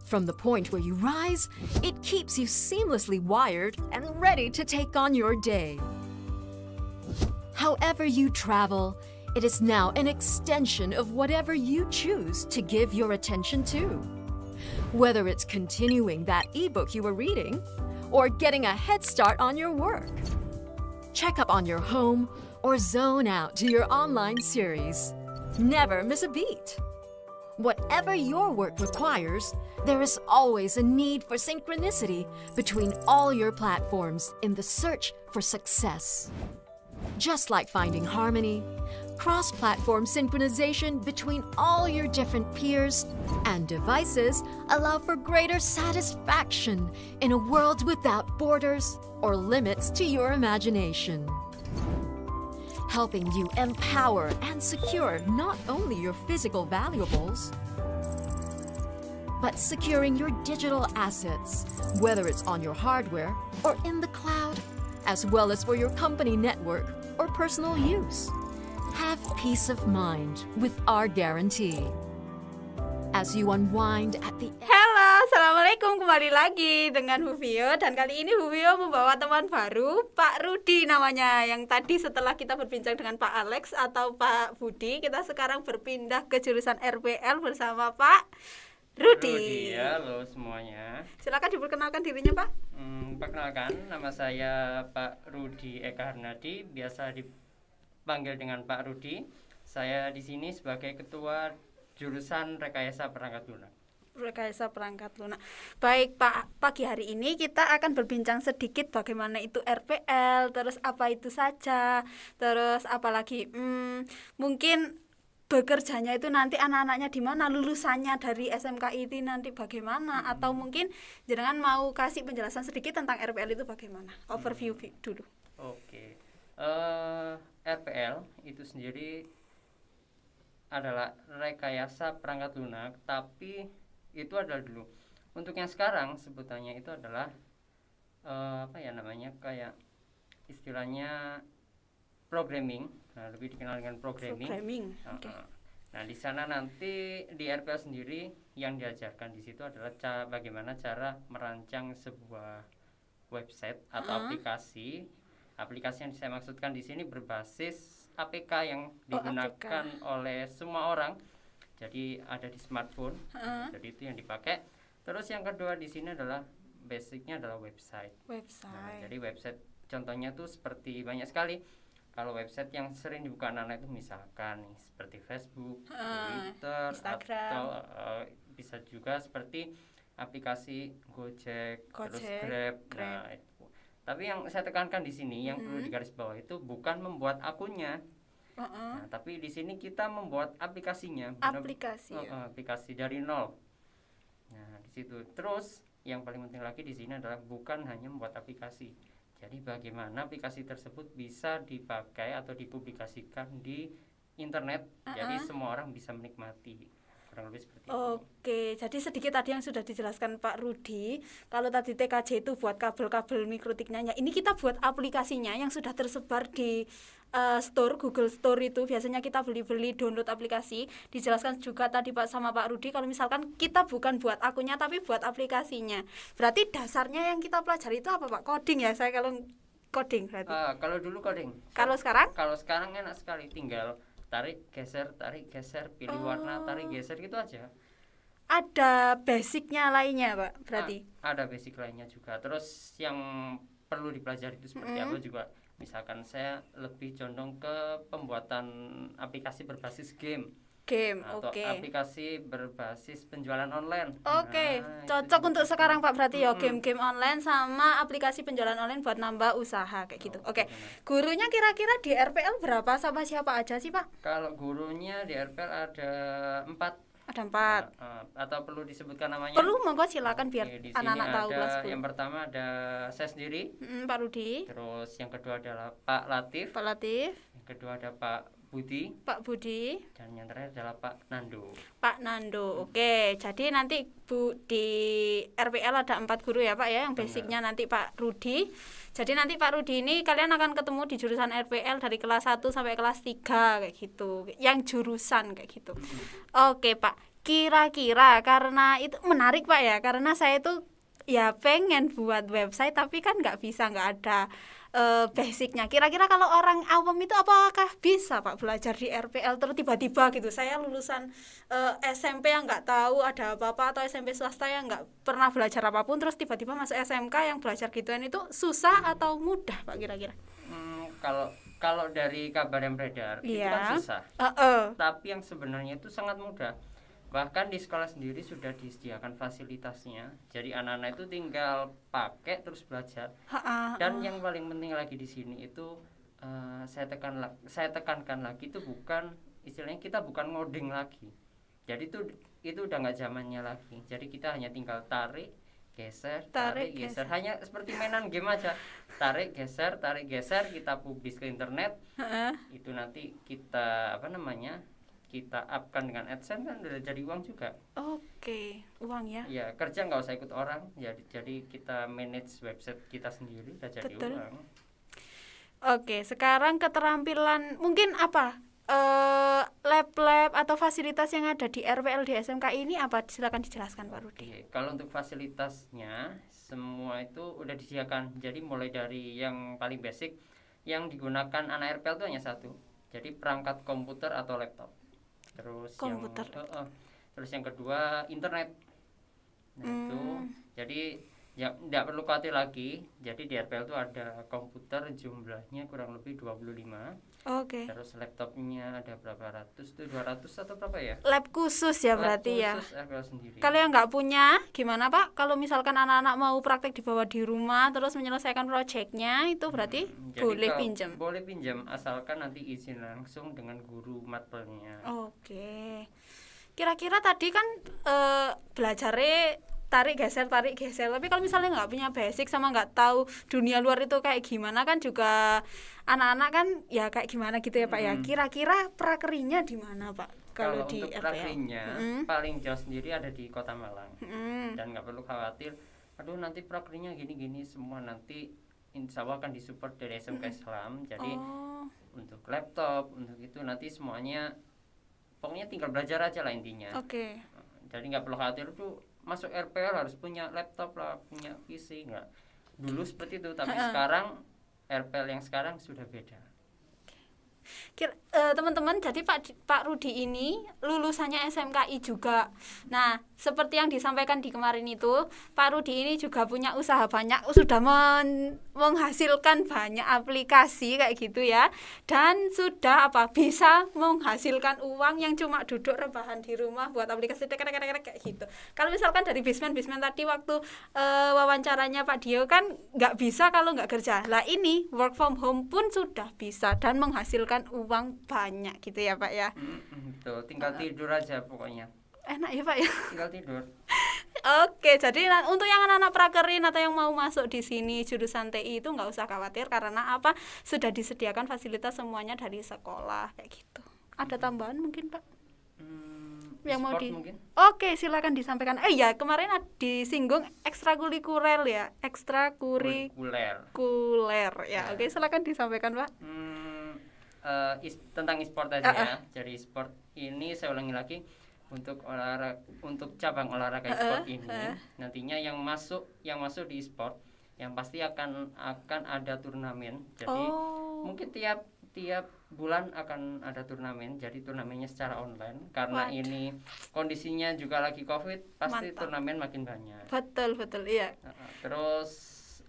From the point where you rise, it keeps you seamlessly wired and ready to take on your day. However you travel, it is now an extension of whatever you choose to give your attention to. Whether it's continuing that ebook you were reading or getting a head start on your work. Check up on your home or zone out to your online series. Never miss a beat. Whatever your work requires, there is always a need for synchronicity between all your platforms in the search for success. Just like finding harmony, cross-platform synchronization between all your different peers and devices allow for greater satisfaction in a world without borders or limits to your imagination. Helping you empower and secure not only your physical valuables, but securing your digital assets, whether it's on your hardware or in the cloud, as well as for your company network or personal use. Have peace of mind with our guarantee. As you unwind at the Halo, assalamualaikum, kembali lagi dengan Huvio dan kali ini Huvio membawa teman baru, Pak Rudi namanya. Yang tadi setelah kita berbincang dengan Pak Alex atau Pak Budi, kita sekarang berpindah ke jurusan RPL bersama Pak Rudi. Halo semuanya. Silakan diperkenalkan dirinya, Pak. Perkenalkan, nama saya Pak Rudi Eka Harnadi, biasa dipanggil dengan Pak Rudi. Saya di sini sebagai ketua jurusan Rekayasa Perangkat Lunak. Rekayasa Perangkat Lunak. Baik, Pak, pagi hari ini kita akan berbincang sedikit bagaimana itu RPL, terus apa itu saja, terus apalagi mungkin bekerjanya itu nanti anak-anaknya di mana, lulusannya dari SMK ini nanti bagaimana, atau mungkin jenengan mau kasih penjelasan sedikit tentang RPL itu bagaimana, overview dulu. Oke. RPL itu sendiri adalah rekayasa perangkat lunak, tapi itu adalah dulu. Untuk yang sekarang sebutannya itu adalah kayak istilahnya programming. Nah, lebih dikenal dengan programming. Okay. Nah, di sana nanti di RPL sendiri yang diajarkan di situ adalah bagaimana cara merancang sebuah website atau aplikasi. Aplikasi yang saya maksudkan di sini berbasis APK yang digunakan oleh semua orang. Jadi ada di smartphone. Jadi itu yang dipakai. Terus yang kedua di sini adalah basicnya adalah website. Nah, jadi website contohnya tuh seperti banyak sekali. Kalau website yang sering dibuka anak-anak itu misalkan nih, seperti Facebook, Twitter, Instagram. atau bisa juga seperti aplikasi Gojek, terus Grab. Nah, tapi yang saya tekankan di sini yang perlu digarisbawahi itu bukan membuat akunnya. Nah, tapi di sini kita membuat aplikasinya. Aplikasi dari nol. Nah, di situ. Terus yang paling penting lagi di sini adalah bukan hanya membuat aplikasi. Jadi bagaimana aplikasi tersebut bisa dipakai atau dipublikasikan di internet, jadi semua orang bisa menikmati. kurang lebih seperti itu. Oke, jadi sedikit tadi yang sudah dijelaskan Pak Rudi, kalau tadi TKJ itu buat kabel-kabel mikrotiknya, ini kita buat aplikasinya yang sudah tersebar di store, Google Store itu biasanya kita beli-beli download aplikasi. Dijelaskan juga tadi Pak sama Pak Rudi kalau misalkan kita bukan buat akunnya tapi buat aplikasinya. Berarti dasarnya yang kita pelajari itu apa Pak? Coding ya, saya kalau coding berarti. Kalau dulu coding. Kalau sekarang? Kalau sekarang enak sekali, tinggal tarik geser, pilih warna, tarik geser gitu aja. Ada basicnya lainnya Pak berarti? Ada basic lainnya juga. Terus yang perlu dipelajari itu seperti apa juga. Misalkan saya lebih condong ke pembuatan aplikasi berbasis game atau aplikasi berbasis penjualan online. Cocok untuk sekarang Pak berarti ya, game-game online sama aplikasi penjualan online buat nambah usaha kayak gitu. Gurunya kira-kira di RPL berapa sama siapa aja sih Pak? Kalau gurunya di RPL ada 4. Ada 4. Atau perlu disebutkan namanya? Perlu, monggo silakan biar anak-anak tahu kelas 10. Yang pertama ada saya sendiri, Pak Rudi. Terus yang kedua adalah Pak Latif. Yang kedua ada Pak Budi. Dan yang terakhir adalah Pak Nando. Oke, jadi nanti di RPL ada 4 guru ya Pak ya, yang basicnya nanti Pak Rudi. Jadi nanti Pak Rudi ini kalian akan ketemu di jurusan RPL dari kelas 1 sampai kelas 3 kayak gitu, yang jurusan kayak gitu. Oke Pak, kira-kira karena itu menarik Pak ya, karena saya itu ya pengen buat website tapi kan nggak ada basicnya. Kira-kira kalau orang awam itu apakah bisa Pak belajar di RPL terus tiba-tiba gitu, saya lulusan SMP yang nggak tahu ada apa-apa, atau SMP swasta yang nggak pernah belajar apapun, terus tiba-tiba masuk SMK yang belajar gituan, itu susah atau mudah Pak kira-kira? Kalau dari kabar yang beredar itu kan susah. Tapi yang sebenarnya itu sangat mudah. Bahkan di sekolah sendiri sudah disediakan fasilitasnya. Jadi anak-anak itu tinggal pakai terus belajar. Dan yang paling penting lagi di sini itu saya tekankan lagi itu bukan istilahnya, kita bukan ngoding lagi. Jadi itu udah nggak zamannya lagi. Jadi kita hanya tinggal tarik geser, hanya seperti mainan game aja. Tarik geser, kita publish ke internet. Itu nanti kita kita upkan dengan AdSense, kan udah jadi uang juga. Uang ya? Ya, kerja nggak usah ikut orang. Jadi kita manage website kita sendiri, udah jadi uang. Sekarang keterampilan mungkin apa? Lab-lab atau fasilitas yang ada di RPL di SMK ini apa? Silakan dijelaskan Pak Rudi. Kalau untuk fasilitasnya semua itu udah disediakan. Jadi mulai dari yang paling basic yang digunakan anak RPL itu hanya satu. Jadi perangkat komputer atau laptop. Terus yang kedua internet. Itu jadi ya tidak perlu khawatir lagi. Jadi di RPL itu ada komputer jumlahnya kurang lebih 25. Terus laptopnya ada berapa ratus tuh, 200 atau berapa ya? Lab khusus ya berarti ya. Sendiri. Kalau yang nggak punya gimana Pak? Kalau misalkan anak-anak mau praktek dibawa di rumah terus menyelesaikan proyeknya, itu berarti boleh pinjam. Boleh pinjam asalkan nanti izin langsung dengan guru matpelnya. Kira-kira tadi kan belajarnya tarik geser, tapi kalau misalnya nggak punya basic sama nggak tahu dunia luar itu kayak gimana, kan juga anak-anak kan ya kayak gimana gitu ya Pak ya. Kira-kira prakerinya di mana Pak? Kalau untuk prakerinya paling jauh sendiri ada di Kota Malang. Dan nggak perlu khawatir, aduh nanti prakerinya gini-gini, semua nanti insya Allah akan disupport dari SMK Islam. Jadi untuk laptop, untuk itu nanti semuanya pokoknya tinggal belajar aja lah intinya. Jadi nggak perlu khawatir tuh masuk RPL harus punya laptop lah, punya PC, nggak. Dulu seperti itu, tapi sekarang RPL yang sekarang sudah beda. Teman-teman, jadi Pak Rudi ini lulusannya SMKI juga. Nah, seperti yang disampaikan di kemarin itu, Pak Rudi ini juga punya usaha banyak, sudah menghasilkan banyak aplikasi kayak gitu ya, dan sudah bisa menghasilkan uang yang cuma duduk rebahan di rumah buat aplikasi kayak gitu. Kalau misalkan dari Bisman tadi waktu wawancaranya Pak Dio kan nggak bisa kalau nggak kerja. Lah ini work from home pun sudah bisa dan menghasilkan uang banyak gitu ya Pak ya. Betul, tinggal tidur aja pokoknya. Enak ya Pak ya. Tinggal tidur. Jadi untuk yang anak-anak prakerin atau yang mau masuk di sini jurusan TI itu nggak usah khawatir, karena apa, sudah disediakan fasilitas semuanya dari sekolah kayak gitu. Ada tambahan mungkin Pak? yang mau e-sport di mungkin. Oke, silakan disampaikan. Ya, kemarin disinggung ekstrakurikuler ya, Kurikuler. ya. Oke, silakan disampaikan, Pak. Tentang e-sport tadi ya. Jadi e-sport ini saya ulangi lagi, untuk cabang olahraga e-sport ini nantinya yang masuk di e-sport yang pasti akan ada turnamen. Jadi mungkin tiap bulan akan ada turnamen. Jadi turnamennya secara online karena ini kondisinya juga lagi Covid, pasti turnamen makin banyak. Betul, iya. Terus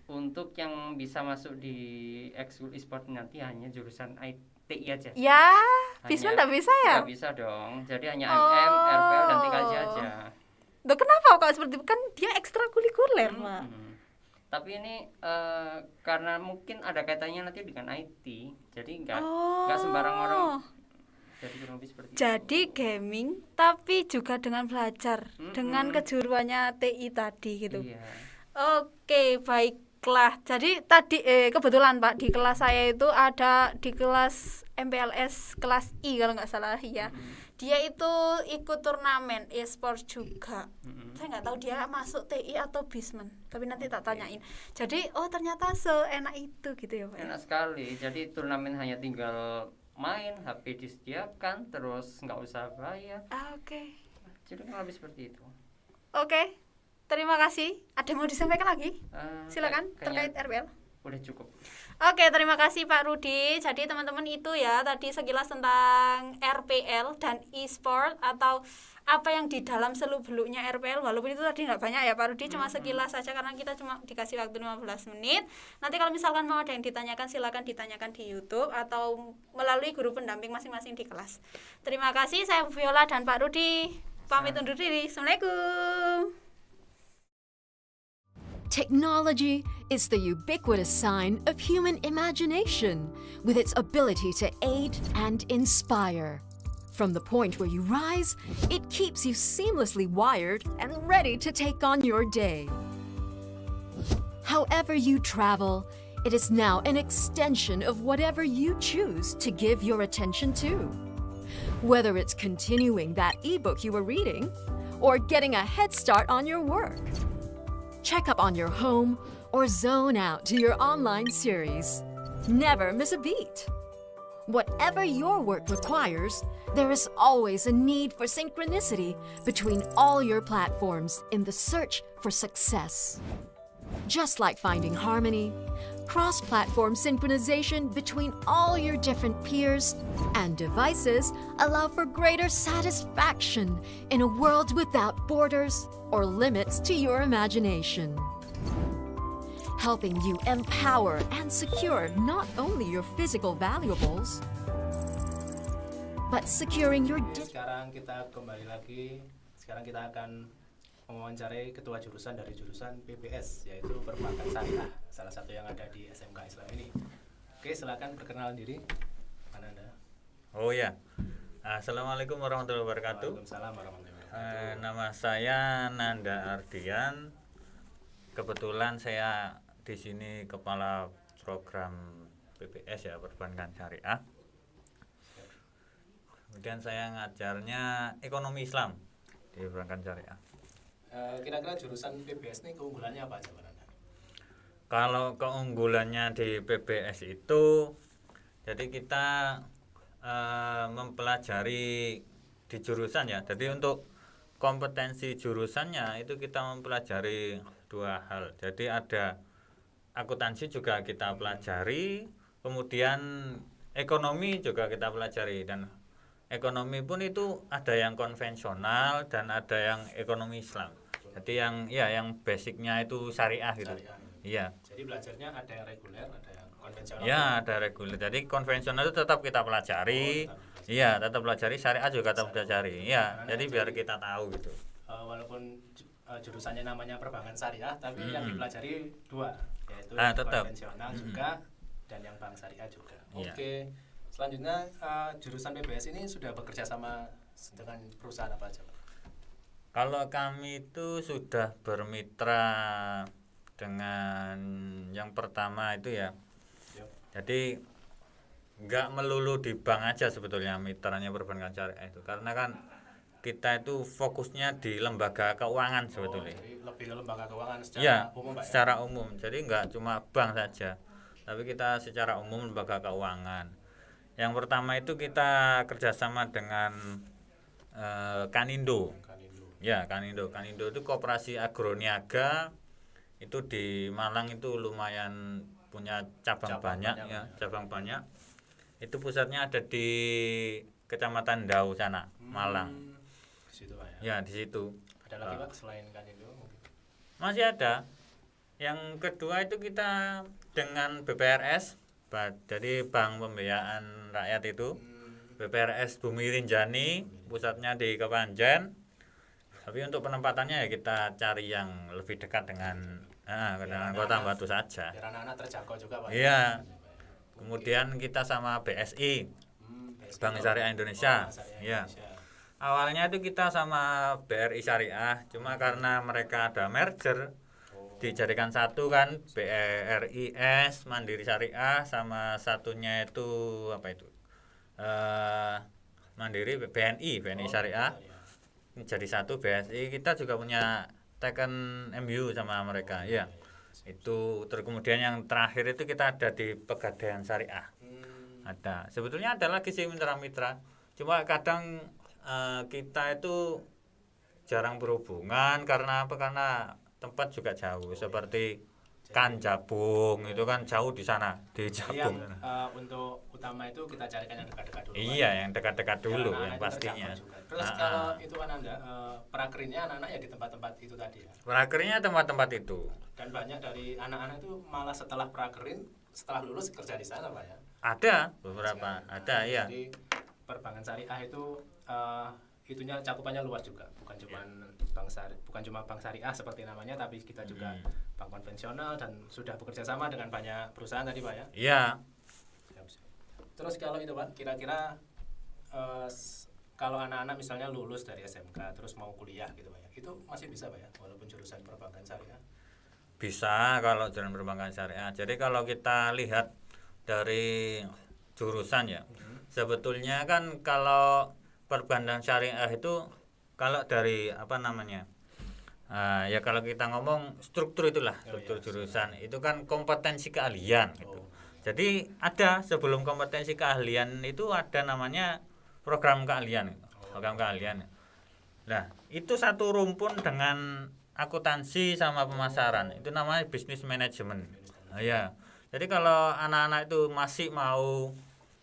untuk yang bisa masuk di ekskul e-sport nanti hanya jurusan ITI aja. Ya, Bisma enggak bisa ya? Enggak bisa dong. Jadi hanya MM, RPL dan TKJ aja. Loh, kenapa kok seperti itu? Kan dia ekstrakurikuler, Pak. Tapi ini karena mungkin ada kaitannya nanti dengan IT, jadi nggak sembarang orang. Jadi kurang lebih seperti Jadi itu. Gaming tapi juga dengan belajar dengan kejuruannya TI tadi gitu. Iya. Oke, baiklah. Jadi tadi kebetulan Pak di kelas saya itu ada di kelas MPLS kelas I kalau nggak salah ya. Dia itu ikut turnamen e-sport juga. Saya nggak tahu dia masuk TI atau Bisman, tapi nanti tak tanyain. Jadi ternyata seenak itu gitu ya Pak. Enak sekali. Jadi turnamen hanya tinggal main, HP disediakan, terus nggak usah bayar. Oke. Jadi kurang lebih seperti itu. Oke. Terima kasih. Ada yang mau disampaikan lagi? Silakan terkait RPL. Udah cukup. Oke, terima kasih Pak Rudi. Jadi teman-teman itu ya tadi sekilas tentang RPL dan e-sport atau apa yang di dalam seluk-beluknya RPL. Walaupun itu tadi nggak banyak ya Pak Rudi, cuma sekilas saja karena kita cuma dikasih waktu 15 menit. Nanti kalau misalkan mau ada yang ditanyakan, silakan ditanyakan di YouTube atau melalui guru pendamping masing-masing di kelas. Terima kasih, saya Viola dan Pak Rudi. Pamit undur diri. Assalamualaikum. Technology is the ubiquitous sign of human imagination, with its ability to aid and inspire. From the point where you rise, it keeps you seamlessly wired and ready to take on your day. However you travel, it is now an extension of whatever you choose to give your attention to. Whether it's continuing that ebook you were reading or getting a head start on your work. Check up on your home or zone out to your online series. Never miss a beat. Whatever your work requires, there is always a need for synchronicity between all your platforms in the search for success. Just like finding harmony, cross-platform synchronization between all your different peers and devices allow for greater satisfaction in a world without borders or limits to your imagination. Helping you empower and secure not only your physical valuables, but securing your Sekarang kita kembali lagi. Sekarang kita akan mewawancarai ketua jurusan dari jurusan PBS, yaitu Perbankan Syariah, salah satu yang ada di SMK Islam ini. Oke, silakan perkenalan diri. Mana Anda? Oh ya. Assalamualaikum warahmatullahi wabarakatuh. Waalaikumsalam warahmatullahi wabarakatuh. Nama saya Nanda Ardian. Kebetulan saya di sini kepala program PBS ya, Perbankan Syariah. Kemudian saya ngajarnya ekonomi Islam di Perbankan Syariah. Kira-kira jurusan PBS ini keunggulannya apa aja, Pak Nanda? Kalau keunggulannya di PBS itu, jadi kita mempelajari di jurusan ya. Jadi untuk kompetensi jurusannya itu kita mempelajari dua hal. Jadi ada akuntansi juga kita pelajari, kemudian ekonomi juga kita pelajari, dan ekonomi pun itu ada yang konvensional dan ada yang ekonomi Islam. Jadi yang basicnya itu syariah gitu. Iya. Jadi belajarnya ada yang reguler, ada yang konvensional. Ya, ada reguler. Jadi konvensional itu tetap kita pelajari. Iya, tetap pelajari, syariah juga tetap pelajari. Iya, jadi biar kita tahu gitu. Walaupun jurusannya namanya Perbankan Syariah, tapi yang dipelajari dua, yaitu tetap konvensional juga dan yang bank syariah juga. Iya. Oke. Selanjutnya jurusan PBS ini sudah bekerja sama dengan perusahaan apa aja, Pak? Kalau kami itu sudah bermitra dengan yang pertama itu ya. Jadi nggak melulu di bank aja sebetulnya mitranya Perbankan Syariah itu, karena kan kita itu fokusnya di lembaga keuangan sebetulnya. Jadi lebih ke lembaga keuangan secara Ya, umum Pak ya? secara umum. Jadi nggak cuma bank saja, tapi kita secara umum lembaga keuangan. Yang pertama itu kita kerjasama dengan Kanindo. Ya, Kanindo. Kanindo itu koperasi agroniaga, itu di Malang itu lumayan punya cabang banyak ya, cabang banyak. Itu pusatnya ada di Kecamatan Dau sana, Malang. Di situ Pak ya? Ya, di situ. Ada lagi Pak selain Kanindo mungkin? Masih ada. Yang kedua itu kita dengan BPRS, jadi Bank Pembiayaan Rakyat itu. BPRS Bumi Rinjani, pusatnya di Kepanjen. Tapi untuk penempatannya ya kita cari yang lebih dekat dengan Kota Batu saja. Biar anak-anak terjangkau juga Pak. Iya. Kemudian kita sama BSI, Bank Syariah Indonesia. Iya. Awalnya itu kita sama BRI Syariah, cuma karena mereka ada merger, dijadikan satu kan, BRIS Mandiri Syariah, sama satunya itu apa itu? Mandiri BNI Syariah. Jadi satu BSI. Kita juga punya teken MU sama mereka. Ya. Itu terus kemudian yang terakhir itu kita ada di Pegadaian Syariah. Ada. Sebetulnya ada lagi sih mitra-mitra. Cuma kadang kita itu jarang berhubungan karena apa? Karena tempat juga jauh seperti Jabung itu kan jauh di sana di Jabung. Untuk utama itu kita carikan yang dekat-dekat dulu. Iya, yang dekat-dekat dulu yang pastinya. Terus kalau itu kan prakerinnya anak-anak ya di tempat-tempat itu tadi ya. Prakernya tempat-tempat itu. Dan banyak dari anak-anak itu malah setelah prakerin, setelah lulus kerja di sana Pak ya. Ada beberapa, ada ya. Jadi perbankan syariah itu itunya cakupannya luas juga, bukan cuma bank syariah seperti namanya, tapi kita juga bank konvensional dan sudah bekerja sama dengan banyak perusahaan tadi Pak ya. Iya. Terus kalau itu Pak, kira-kira kalau anak-anak misalnya lulus dari SMK terus mau kuliah gitu Pak ya, itu masih bisa Pak ya, walaupun jurusan perbankan syariah? Bisa kalau jurusan perbankan syariah. Jadi kalau kita lihat dari jurusan ya, sebetulnya kan kalau perbankan syariah itu kalau dari apa namanya, ya kalau kita ngomong struktur itulah, struktur jurusan itu kan kompetensi keahlian gitu. Jadi ada sebelum kompetensi keahlian itu ada namanya program keahlian, program keahlian. Nah itu satu rumpun dengan akuntansi sama pemasaran, itu namanya bisnis manajemen. Ya, jadi kalau anak-anak itu masih mau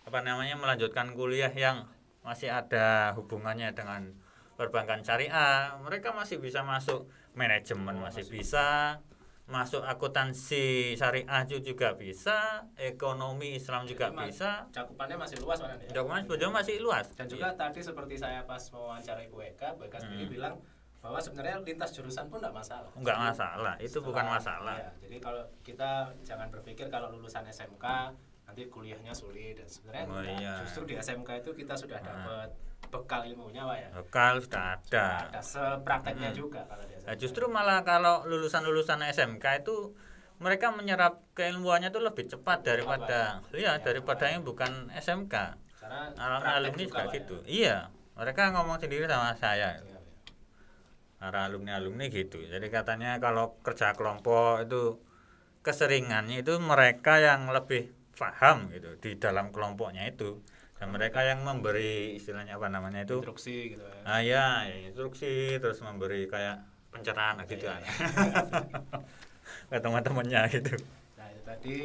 apa namanya melanjutkan kuliah yang masih ada hubungannya dengan perbankan syariah, mereka masih bisa masuk manajemen, masih bisa masuk akuntansi syariah juga bisa, ekonomi Islam juga bisa. Cakupannya masih luas Pak ya. Cakupannya sebetulnya masih luas. Dan juga tadi seperti saya pas mewawancarai Bu Eka sendiri bilang bahwa sebenarnya lintas jurusan pun enggak masalah. Enggak masalah, itu bukan masalah. Ya, jadi kalau kita jangan berpikir kalau lulusan SMK nanti kuliahnya sulit, dan sebenarnya justru di SMK itu kita sudah dapat bekal ilmunya Pak ya. Bekal sudah ada. Ada seprakteknya juga kalau di SMK. Nah, justru malah kalau lulusan SMK itu mereka menyerap keilmuannya itu lebih cepat daripada daripada yang bukan SMK. Karena alumni juga gitu. Iya, mereka ngomong sendiri sama saya. Para alumni gitu. Jadi katanya kalau kerja kelompok itu keseringannya itu mereka yang lebih paham gitu di dalam kelompoknya itu, dan mereka yang memberi istilahnya apa namanya itu instruksi gitu ya. Instruksi, terus memberi kayak pencerahan gitu kan ke teman-temannya gitu. Nah itu tadi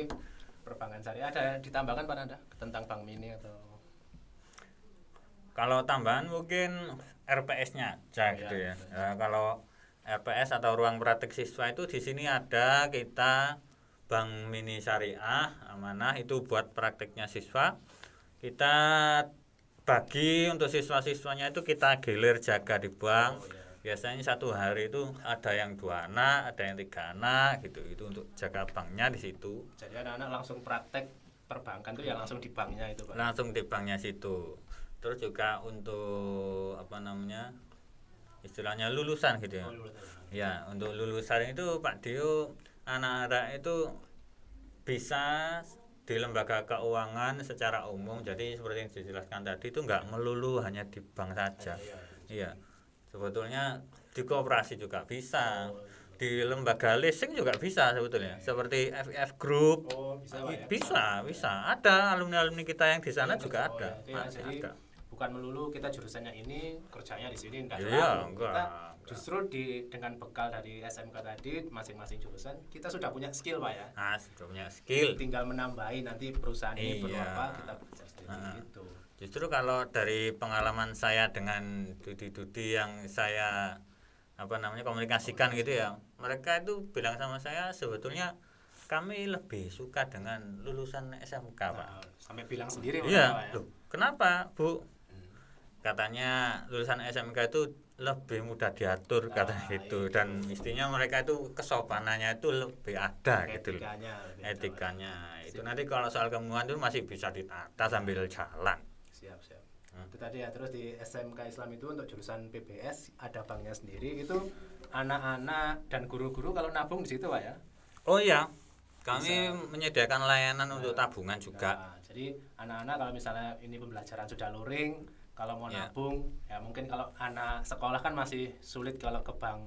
perbankan syariah. Ada ditambahkan Pak Nanda tentang Bank Mini atau? Kalau tambahan mungkin RPS-nya aja gitu ya. Kalau RPS atau ruang praktik siswa itu di sini ada kita Bank Mini Syariah Amanah, itu buat praktiknya siswa. Kita bagi untuk siswa-siswanya itu kita gilir jaga di bank. Biasanya satu hari itu ada yang 2 anak, ada yang 3 anak gitu. Itu untuk jaga banknya di situ. Jadi anak-anak langsung praktek perbankan tuh ya langsung di banknya itu Pak. Langsung di banknya situ. Terus juga untuk apa namanya? Istilahnya lulusan gitu ya. Ya, untuk lulusan itu Pak Dio, anak-anak itu bisa di lembaga keuangan secara umum. Jadi seperti yang dijelaskan tadi itu enggak melulu hanya di bank saja. Iya. sebetulnya di koperasi juga bisa, di lembaga leasing juga bisa sebetulnya, seperti FIF Group. Bisa Pak ya? Bisa. Ada alumni-alumni kita yang di sana juga ada. Itu ya, Masih jadi ada. bukan melulu kita jurusannya ini kerjanya di sini enggak. Iya, selalu. enggak. Kita justru dengan bekal dari SMK tadi masing-masing jurusan kita sudah punya skill Pak ya. Nah, sudah punya skill. Tinggal menambahi nanti perusahaan ini perlu Iya. apa kita bekerja sendiri gitu. Justru kalau dari pengalaman saya dengan Dudi yang saya komunikasikan gitu ya, mereka itu bilang sama saya sebetulnya kami lebih suka dengan lulusan SMK Pak. Nah, sampai bilang sendiri Pak Iya, ya. loh, kenapa Bu? Katanya lulusan SMK itu lebih mudah diatur katanya gitu, dan mestinya mereka itu kesopanannya itu lebih ada gitu loh. Etikanya itu nanti kalau soal kemauan itu masih bisa ditata sambil jalan. Siap. Itu tadi ya, terus di SMK Islam itu untuk jurusan PBS ada banknya sendiri, itu anak-anak dan guru-guru kalau nabung di situ Pak ya. Oh iya, kami menyediakan layanan untuk tabungan juga. Nah, jadi anak-anak kalau misalnya ini pembelajaran sudah luring, kalau mau Ya. nabung ya mungkin kalau anak sekolah kan masih sulit kalau ke bank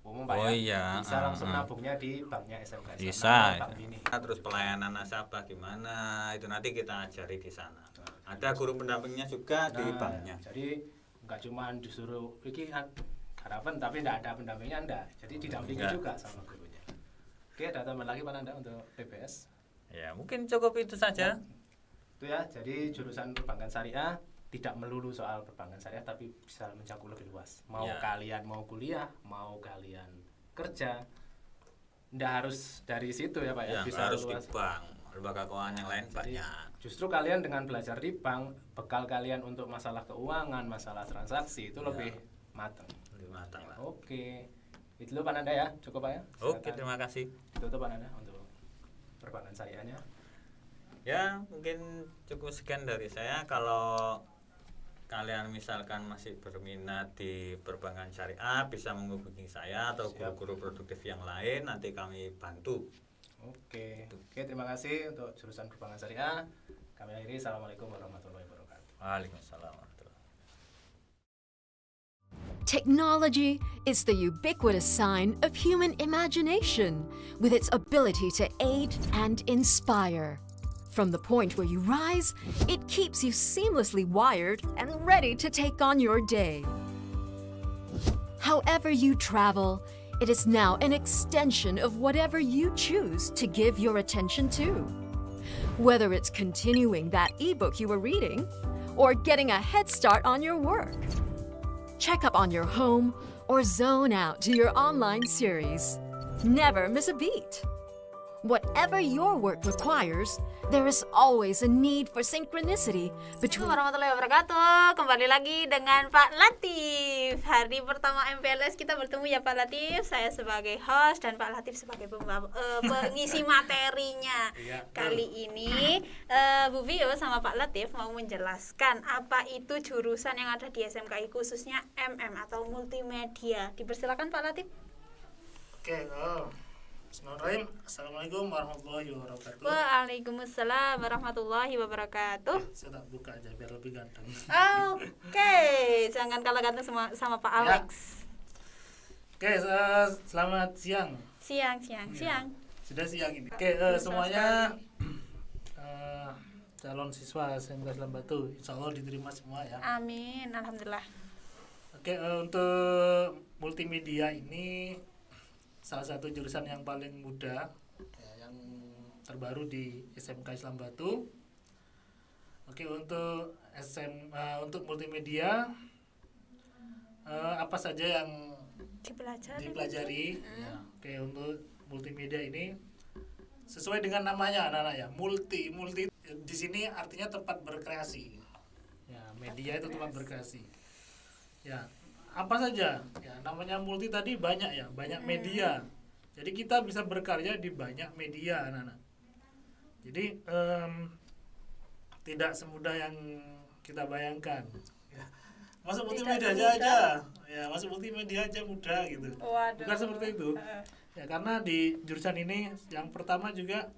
umum Pak Oh ya. iya, Bisa langsung nabungnya di banknya SMK Islam. Bisa. Namanya Bank Mini. Terus pelayanan nasabah gimana? Itu nanti kita ajari di sana. Ada guru pendampingnya juga di Nah, banknya. jadi nggak cuma disuruh iki harapan tapi nggak ada pendampingnya enggak. Jadi didampingi Enggak. juga sama gurunya. Oke, ada tambahan lagi Pak Nanda untuk PBS? Ya, mungkin cukup itu saja. Itu ya, jadi jurusan perbankan syariah tidak melulu soal perbankan syariah tapi bisa mencakup lebih luas. Mau Ya. kalian mau kuliah, mau kalian kerja, ndak harus dari situ ya Pak ya, Ya, bisa harus di luas. bank, lembaga keuangan yang lain Jadi, banyak. justru kalian dengan belajar di bank, bekal kalian untuk masalah keuangan, masalah transaksi itu Ya. lebih matang. Lebih matang lah. Oke, itu dulu Pak Nanda ya, cukup Pak ya. Oke, Silakan terima kasih. tutup Pak Nanda untuk perbankan syariahnya. Ya, mungkin cukup sekian dari saya. Kalau kalian misalkan masih berminat di perbankan syariah, bisa menghubungi saya atau Siap. guru-guru produktif yang lain, nanti kami bantu. Oke, terima kasih untuk jurusan perbankan syariah. Kami akhiri, assalamualaikum warahmatullahi wabarakatuh. Waalaikumsalam warahmatullahi. Technology is the ubiquitous sign of human imagination, with its ability to aid and inspire. From the point where you rise, it keeps you seamlessly wired and ready to take on your day. However you travel, it is now an extension of whatever you choose to give your attention to. Whether it's continuing that ebook you were reading or getting a head start on your work. Check up on your home or zone out to your online series. Never miss a beat. Whatever your work requires, there is always a need for synchronicity between Warahmatullahi wabarakatuh. Kembali lagi dengan Pak Latif. Hari pertama MPLS kita bertemu ya Pak Latif. Saya sebagai host dan Pak Latif sebagai pengisi materinya. Kali ini Bu Vio sama Pak Latif mau menjelaskan apa itu jurusan yang ada di SMKI khususnya MM atau multimedia. Dipersilakan Pak Latif. Oke, Bismillahirrahmanirrahim. Assalamualaikum warahmatullahi wabarakatuh. Waalaikumsalam warahmatullahi wabarakatuh. Saya tak buka aja biar lebih ganteng. Oke, jangan kalah ganteng sama Pak Alex. Oke, selamat siang. Siang. Sudah siang ini. Oke, semuanya calon siswa SMK Islam Batu, insya Allah diterima semua ya. Amin, alhamdulillah. Oke, untuk multimedia ini salah satu jurusan yang paling muda ya, yang terbaru di SMK Islam Batu. Oke, untuk untuk multimedia apa saja yang dipelajari ya. Oke, untuk multimedia ini sesuai dengan namanya anak-anak ya, multi di sini artinya tempat berkreasi ya, media itu tempat berkreasi ya. Apa saja ya, namanya multi tadi banyak ya, banyak media, jadi kita bisa berkarya di banyak media anak-anak. Jadi tidak semudah yang kita bayangkan ya. Masuk multimedia aja ya, masuk multimedia aja mudah gitu. Waduh. Bukan seperti itu ya, karena di jurusan ini yang pertama juga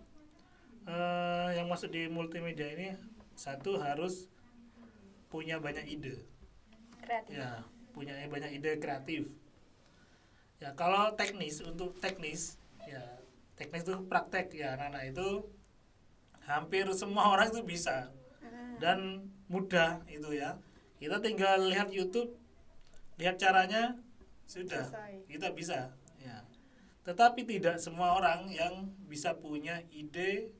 yang masuk di multimedia ini satu harus punya banyak ide Kreatif. ya. punya banyak ide kreatif. Ya kalau untuk teknis itu praktek ya anak-anak itu hampir semua orang itu bisa dan mudah itu ya. Kita tinggal lihat YouTube, lihat caranya, sudah kita bisa ya. Tetapi tidak semua orang yang bisa punya ide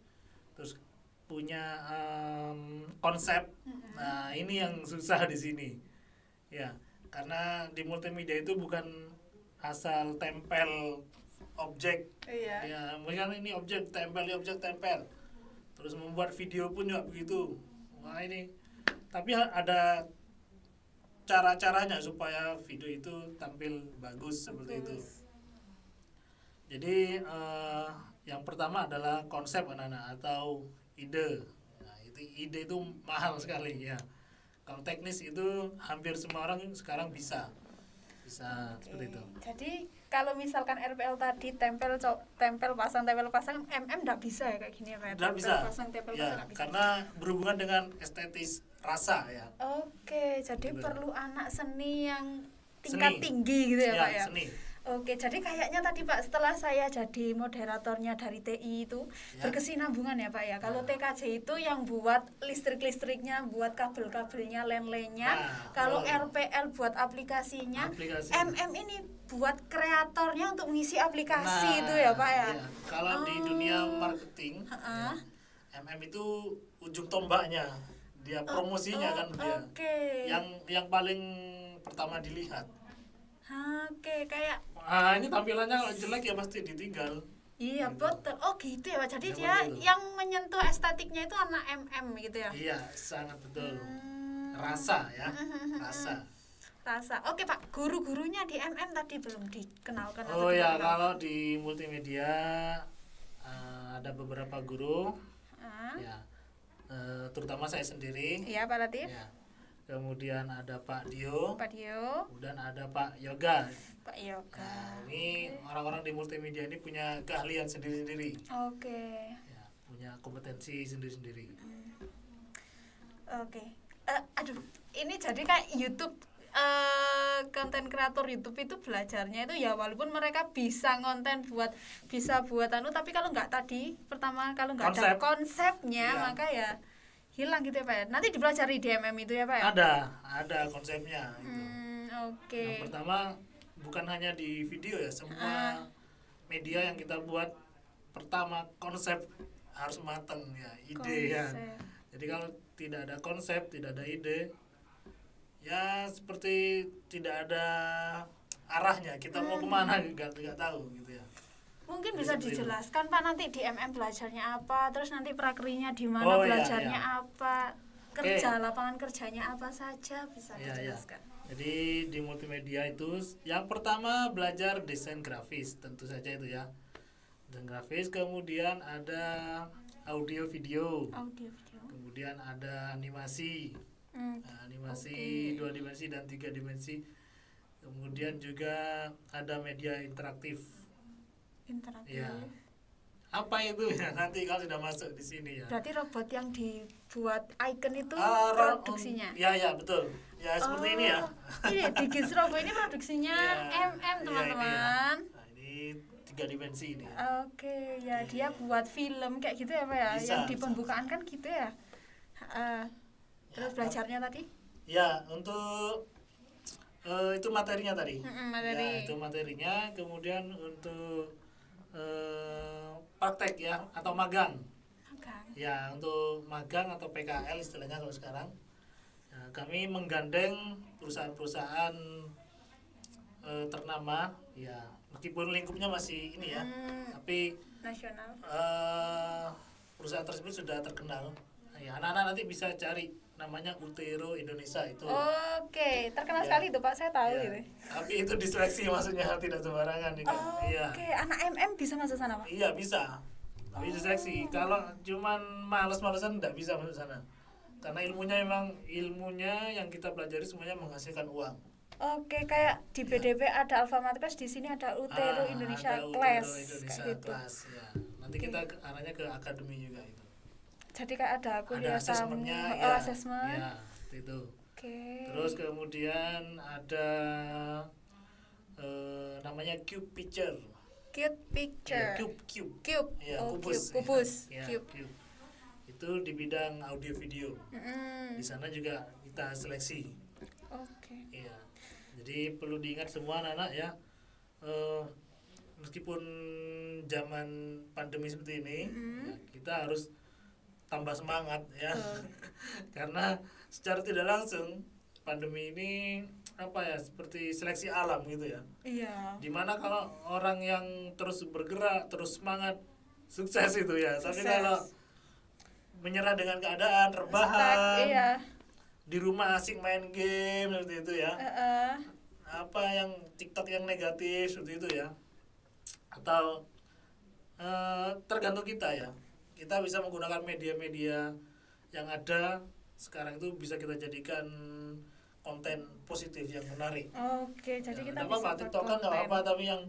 terus punya konsep. Nah, ini yang susah di sini. Ya, karena di multimedia itu bukan asal tempel objek. Ya, mungkin ini objek tempel. Terus membuat video pun juga begitu. Wah, ini. Tapi ada cara-caranya supaya video itu tampil bagus seperti itu. Jadi yang pertama adalah konsep anak-anak atau ide. Nah, ide itu mahal sekali ya. Kalau teknis itu hampir semua orang sekarang bisa seperti itu. Jadi kalau misalkan RPL tadi tempel pasang enggak bisa ya kayak gini ya Pak? Enggak bisa. Pasang tempel Ya, pasang bisa. karena berhubungan dengan estetis rasa ya. Oke, jadi Gitu. perlu anak seni yang tingkat Seni. tinggi gitu ya, Pak ya. Seni. Oke, jadi kayaknya tadi Pak setelah saya jadi moderatornya dari TI itu berkesinambungan ya Pak ya. Kalau TKJ itu yang buat listrik-listriknya, buat kabel-kabelnya, line-line-nya. Kalau RPL buat aplikasinya, MM ini buat kreatornya untuk mengisi aplikasi itu ya Pak ya. Iya. Kalau di dunia marketing, ya, MM itu ujung tombaknya, dia promosinya kan dia. Yang paling pertama dilihat. Oke, kayak Ini tampilannya kalau jelek ya pasti ditinggal. iya betul. Oh gitu ya Pak. Jadi Ya, dia betul. yang menyentuh estetiknya itu anak MM gitu ya. Iya, sangat betul. Rasa ya, rasa. Oke Pak, guru-gurunya di MM tadi belum dikenalkan Oh ya, kalau di multimedia ada beberapa guru, ya, terutama saya sendiri. Iya Pak Latif. Ya. Kemudian ada Pak Dio. Kemudian ada Pak Yoga. Nah, ini orang-orang di multimedia ini punya keahlian sendiri-sendiri. Oke. Ya, punya kompetensi sendiri-sendiri. Oke. Aduh, ini jadi kayak YouTube konten kreator YouTube itu belajarnya itu ya walaupun mereka bisa konten bisa buat tapi kalau nggak tadi pertama kalau nggak ada konsepnya maka ya hilang gitu ya Pak ya. Nanti dipelajari di MM itu ya Pak ya? Ada konsepnya itu. Oke. Yang pertama bukan hanya di video ya, semua media yang kita buat pertama konsep harus matang ya, ide ya. Jadi kalau tidak ada konsep, tidak ada ide, ya seperti tidak ada arahnya. Kita mau kemana nggak tahu gitu ya. Mungkin bisa dijelaskan Pak nanti di MM belajarnya apa, terus nanti prakrinya di mana belajarnya apa, lapangan kerjanya apa saja bisa dijelaskan. Jadi di multimedia itu yang pertama belajar desain grafis tentu saja itu ya. Desain grafis, kemudian ada audio video. Kemudian ada animasi. Animasi 2 dimensi dan 3 dimensi. Kemudian juga ada media interaktif. Ya. Apa itu ya nanti kalau sudah masuk di sini ya. Berarti robot yang dibuat icon itu produksinya. Ya betul. Ya seperti ini ya. Ini Digis Robo ini produksinya MM teman-teman. Nah, ini 3 dimensi ini. Oke, ya dia buat film kayak gitu ya Pak ya. Yang di pembukaan kan gitu ya. Terus belajarnya tadi? Ya, untuk itu materinya tadi. Materi. Ya, itu materinya. Kemudian untuk praktek ya atau magang. Ya, untuk magang atau PKL istilahnya kalau sekarang. Ya, kami menggandeng perusahaan-perusahaan ternama ya, meskipun lingkupnya masih ini ya, tapi nasional. Perusahaan tersebut sudah terkenal. Ya, anak-anak nanti bisa cari namanya Utero Indonesia itu. Oke, terkenal sekali itu Pak, saya tahu gitu. Tapi itu diseleksi maksudnya tidak sembarangan nih. Oke, anak MM bisa masuk sana Pak? Iya bisa. Tapi diseleksi. Kalau cuman males-malesan tidak bisa masuk sana. Karena ilmunya yang kita pelajari semuanya menghasilkan uang. Oke, kayak di BDP ada Alfa Matrix, di sini ada Utero Indonesia Class. Class ya. Nanti kita arahnya ke akademi juga itu. Jadi kayak ada kuliah asesmennya asesmen. Ya, itu. Oke. Terus kemudian ada namanya Cube Picture. Cute picture. Ya, cube. Cube. Ya, Oh, kubus. kubus. Ya, Cube. cube. Itu di bidang audio video. Di sana juga kita seleksi. Oke. Iya. Jadi perlu diingat semua anak-anak ya. Meskipun zaman pandemi seperti ini, ya, kita harus tambah semangat ya. Karena secara tidak langsung pandemi ini seperti seleksi alam gitu ya. Iya. Dimana kalau orang yang terus bergerak, terus semangat, sukses itu ya. Tapi Sukses. kalau menyerah dengan keadaan, rebahan, Stuck, iya. di rumah asik main game seperti itu ya. Apa yang TikTok yang negatif seperti itu ya. Atau tergantung kita ya. Kita bisa menggunakan media-media yang ada sekarang itu bisa kita jadikan konten positif yang menarik. Oke, jadi Ya, kita nggak bisa apa-apa, TikTok kan nggak berkonten. apa-apa, tapi yang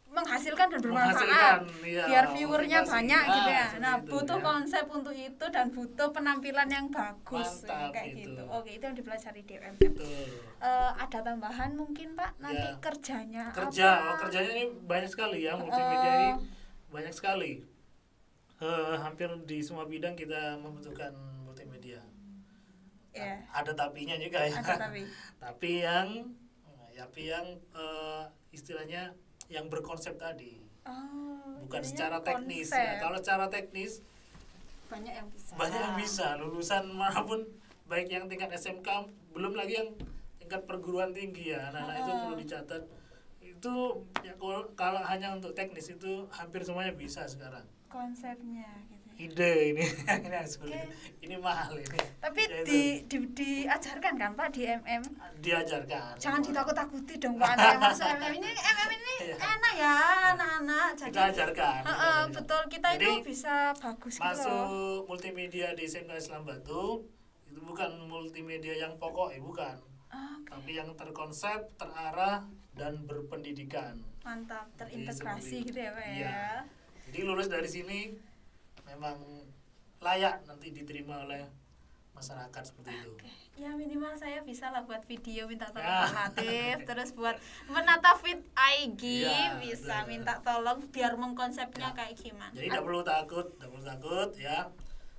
Menghasilkan dan menghasilkan, bermanfaat. iya, Biar viewernya motivasi. banyak gitu ya. Seperti Nah, itu, butuh ya. konsep untuk itu dan butuh penampilan yang bagus. Mantap, Kayak itu. gitu. Oke, itu yang dipelajari di UMM. Betul. Ada tambahan mungkin Pak nanti Ya. kerjanya Kerjanya ini banyak sekali ya, multimedia ini banyak sekali. Hampir di semua bidang kita membutuhkan multimedia. Ya. Ada tapinya juga ya. Ada tapi. Tapi yang istilahnya yang berkonsep tadi, bukan jadinya secara teknis. konsep. Ya, kalau secara teknis Banyak yang bisa. banyak yang bisa, lulusan manapun, baik yang tingkat SMK, belum lagi yang tingkat perguruan tinggi ya, anak-anak itu perlu dicatat. Itu ya, kalau hanya untuk teknis itu hampir semuanya bisa sekarang. Konsepnya gitu. Ide ini ini yang sulit. Ini mahal ini. Tapi Ya, itu diajarkan kan Pak di MM? diajarkan. Jangan ditakut-takuti dong Pak anak yang masuk MM ini. MM ini Iya. enak ya anak-anak. Jadi Kita ajarkan. betul kita Jadi, itu bisa bagus gitu loh. Masuk multimedia di SMK Islam Batu itu bukan multimedia yang pokok bukan. Tapi yang terkonsep, terarah dan berpendidikan. Mantap, Jadi terintegrasi seperti gitu ya Pak Iya. ya. Jadi lulus dari sini memang layak nanti diterima oleh masyarakat seperti itu. Ya minimal saya bisa lah buat video minta tolong Ya. Pak Latif, terus buat menata feed IG Ya, bisa betul. minta tolong biar mengkonsepnya kayak gimana. Jadi tidak perlu takut ya.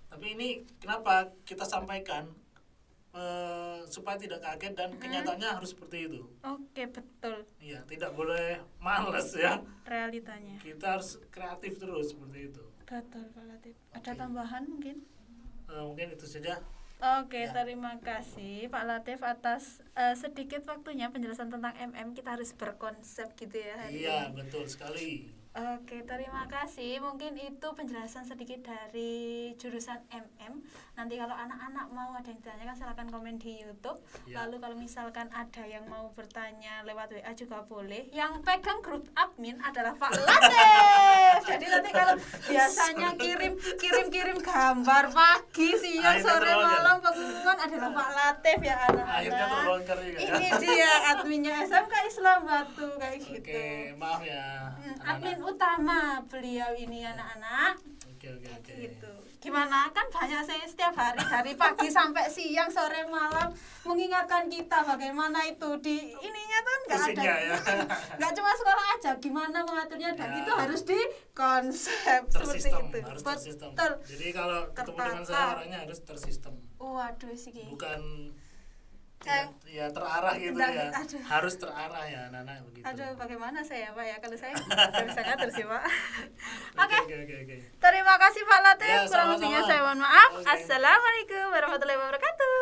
Tapi ini kenapa kita sampaikan supaya tidak kaget dan kenyataannya harus seperti itu. Oke, betul. Iya, tidak boleh males ya. Realitanya. Kita harus kreatif terus seperti itu. Betul Pak Latif. Ada Oke. tambahan mungkin? Mungkin itu saja. Oke, Ya. terima kasih Pak Latif atas sedikit waktunya penjelasan tentang MM. Kita harus berkonsep gitu ya hari Iya, ini. betul sekali. Oke, terima kasih. Mungkin itu penjelasan sedikit dari jurusan MM. Nanti kalau anak-anak mau ada yang ditanyakan silakan komen di YouTube. Ya. Lalu kalau misalkan ada yang mau bertanya lewat WA juga boleh. Yang pegang grup admin adalah Pak Latif. Jadi nanti kalau biasanya kirim gambar pagi, siang, Akhirnya sore, terlontar. malam pengumuman adalah Pak Latif ya Akhirnya anak-anak. terbongkar juga. Ini dia adminnya SMK Islam Batu kayak gitu. Oke, maaf ya. Admin utama beliau ini anak-anak Oke. gitu. Gimana kan banyak saya setiap hari dari pagi sampai siang sore malam mengingatkan kita bagaimana itu di ininya tuh nggak ada Pusingnya ya. nggak cuma sekolah aja gimana mengaturnya dan Ya. itu harus di konsep seperti Tersistem, itu. harus tersistem. Betul. Jadi kalau ketemu dengan Tertata. saya orangnya harus tersistem. Waduh sih. Bukan tidak, ya terarah gitu Tidak, ya. aduh. Harus terarah ya anak-anak begitu. Aduh, bagaimana saya Pak ya kalau saya nggak bisa ngatur sih Pak. Oke. Oke. Terima kasih Pak Latif. Ya, Kurang sama-sama. lebihnya saya mohon maaf. Oke. Assalamualaikum warahmatullahi wabarakatuh.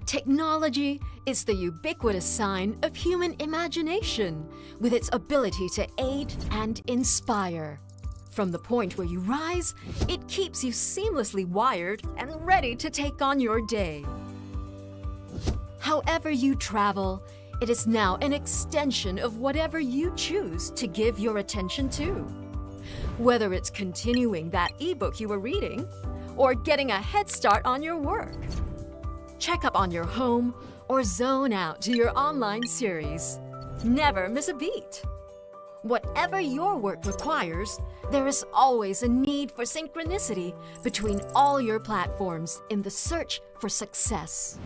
Technology is the ubiquitous sign of human imagination with its ability to aid and inspire. From the point where you rise, it keeps you seamlessly wired and ready to take on your day. However you travel, it is now an extension of whatever you choose to give your attention to. Whether it's continuing that ebook you were reading or getting a head start on your work. Check up on your home or zone out to your online series. Never miss a beat. Whatever your work requires, there is always a need for synchronicity between all your platforms in the search for success.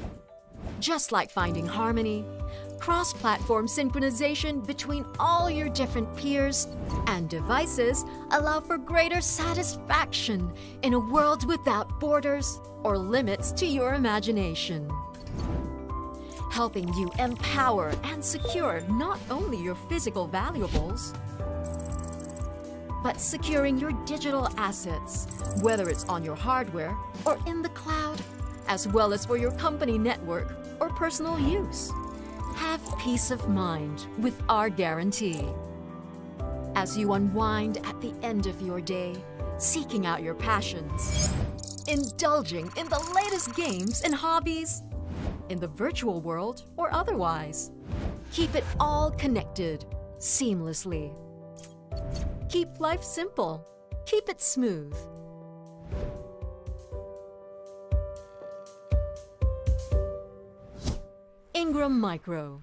Just like finding harmony, cross-platform synchronization between all your different peers and devices allow for greater satisfaction in a world without borders or limits to your imagination. Helping you empower and secure not only your physical valuables, but securing your digital assets, whether it's on your hardware or in the cloud, as well as for your company network or personal use. Have peace of mind with our guarantee. As you unwind at the end of your day, seeking out your passions, indulging in the latest games and hobbies, in the virtual world or otherwise. Keep it all connected, seamlessly. Keep life simple. Keep it smooth. Ingram Micro.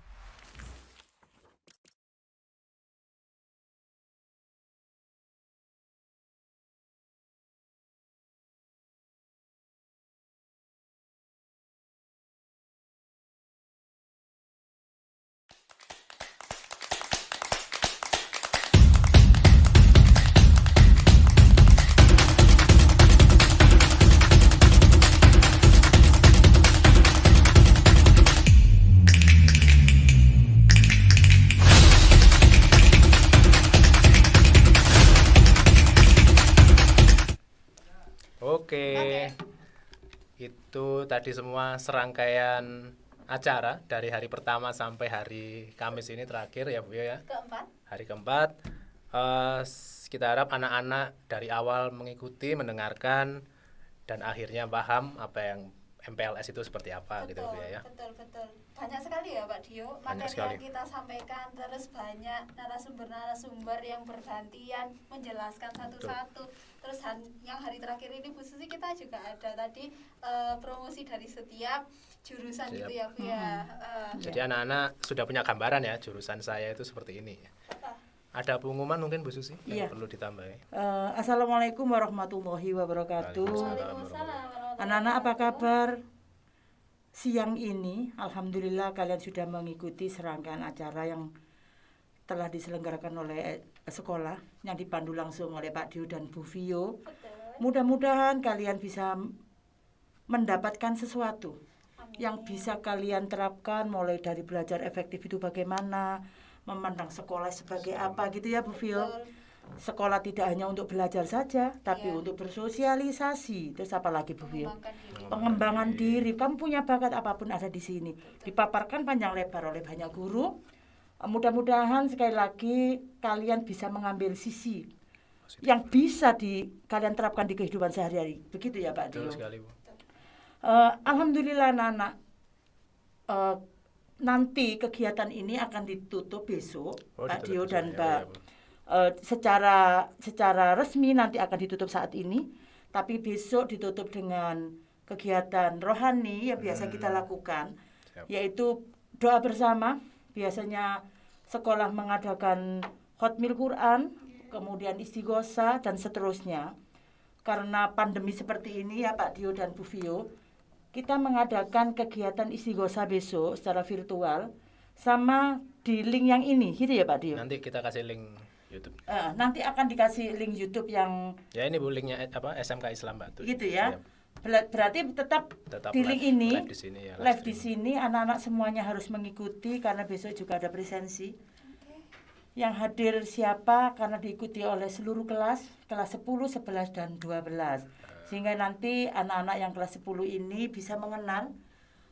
Oke, itu tadi semua serangkaian acara dari hari pertama sampai hari Kamis ini terakhir ya Bu ya. Hari keempat. Kita harap anak-anak dari awal mengikuti, mendengarkan, dan akhirnya paham apa yang MPLS itu seperti apa gitu Bu ya. Betul. Banyak sekali ya Pak Dio materi yang kita sampaikan, terus banyak narasumber yang bergantian menjelaskan satu-satu. Terus yang hari terakhir ini Bu Susi kita juga ada tadi promosi dari setiap jurusan gitu ya Bu ya. Jadi anak-anak sudah punya gambaran ya jurusan saya itu seperti ini. Ada pengumuman mungkin Bu Susi yang perlu ditambahi. Assalamualaikum warahmatullahi wabarakatuh. Anak-anak apa kabar? Siang ini alhamdulillah kalian sudah mengikuti serangkaian acara yang telah diselenggarakan oleh sekolah yang dipandu langsung oleh Pak Dio dan Bu Vio. Mudah-mudahan kalian bisa mendapatkan sesuatu yang bisa kalian terapkan, mulai dari belajar efektif itu bagaimana, memandang sekolah sebagai apa gitu ya Bu Vio. Sekolah tidak hanya untuk belajar saja, tapi untuk bersosialisasi. Terus apa lagi Bu Vio? Pengembangan diri. Kamu punya bakat apapun ada di sini. Dipaparkan panjang lebar oleh banyak guru. Mudah-mudahan sekali lagi kalian bisa mengambil sisi yang bisa kalian terapkan di kehidupan sehari-hari. Begitu ya Pak Dio? Alhamdulillah anak-anak. Nanti kegiatan ini akan ditutup besok, Pak Dio dan Mbak. Secara resmi nanti akan ditutup saat ini, tapi besok ditutup dengan kegiatan rohani yang biasa kita lakukan, yaitu doa bersama. Biasanya sekolah mengadakan khotmil Quran, kemudian istighosa dan seterusnya. Karena pandemi seperti ini ya Pak Dio dan Bu Vio, kita mengadakan kegiatan istighosa besok secara virtual sama di link yang ini, gitu ya Pak Dio? Nanti kita kasih link YouTube. Nanti akan dikasih link YouTube yang ini Bu linknya SMK Islam Mbak. Gitu ya. Berarti tetap di link ini live di sini anak-anak semuanya harus mengikuti karena besok juga ada presensi. Yang hadir siapa karena diikuti oleh seluruh kelas 10, 11 dan 12. Sehingga nanti anak-anak yang kelas 10 ini bisa mengenal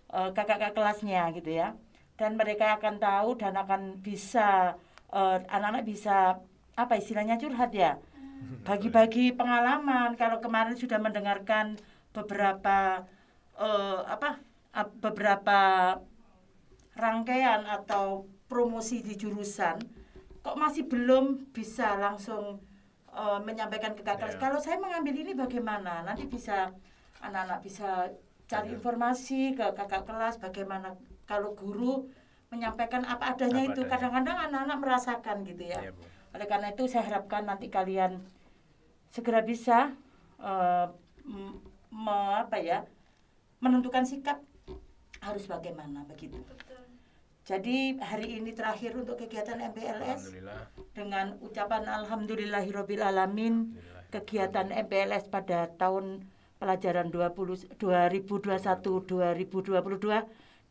kakak-kakak kelasnya gitu ya. Dan mereka akan tahu dan akan bisa anak-anak bisa apa istilahnya curhat ya, bagi-bagi pengalaman. Kalau kemarin sudah mendengarkan beberapa rangkaian atau promosi di jurusan, kok masih belum bisa langsung menyampaikan ke kakak kelas. Kalau saya mengambil ini bagaimana? Nanti bisa anak-anak bisa cari informasi ke kakak kelas bagaimana kalau guru menyampaikan apa adanya itu. Kadang-kadang anak-anak merasakan gitu ya. Oleh karena itu saya harapkan nanti kalian segera bisa menentukan sikap harus bagaimana begitu. Jadi hari ini terakhir untuk kegiatan MPLS dengan ucapan alhamdulillahirabbil alamin, kegiatan MPLS pada tahun pelajaran 2021-2022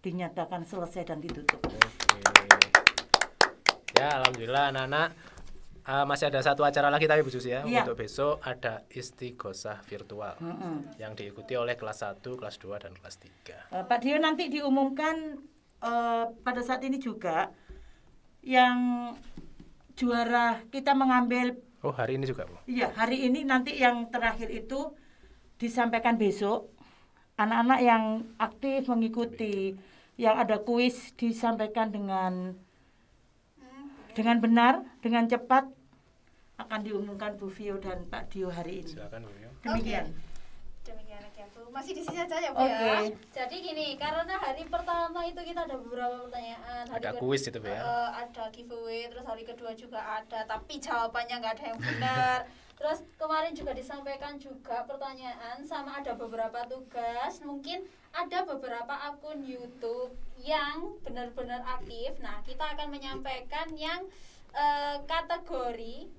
dinyatakan selesai dan ditutup. Ya, alhamdulillah anak-anak. Masih ada satu acara lagi tapi Bu Susi ya. Iya. Untuk besok ada istighosah virtual yang diikuti oleh kelas 1, kelas 2 dan kelas 3. Pak Dio nanti diumumkan pada saat ini juga yang juara kita mengambil. Oh, hari ini juga, Bu? Iya, hari ini nanti yang terakhir itu disampaikan besok. Anak-anak yang aktif mengikuti, yang ada kuis disampaikan dengan benar, dengan cepat akan diumumkan Bu Vio dan Pak Dio hari ini. Silakan, Bu Vio. Demikian. Demikian ya Bu. Masih di sini saja ya Bu ya. Jadi gini, karena hari pertama itu kita ada beberapa pertanyaan. Ada kuis itu Bu ya. Ada giveaway, terus hari kedua juga ada, tapi jawabannya nggak ada yang benar. Terus kemarin juga disampaikan juga pertanyaan sama ada beberapa tugas. Mungkin ada beberapa akun YouTube yang benar-benar aktif. Nah, kita akan menyampaikan yang kategori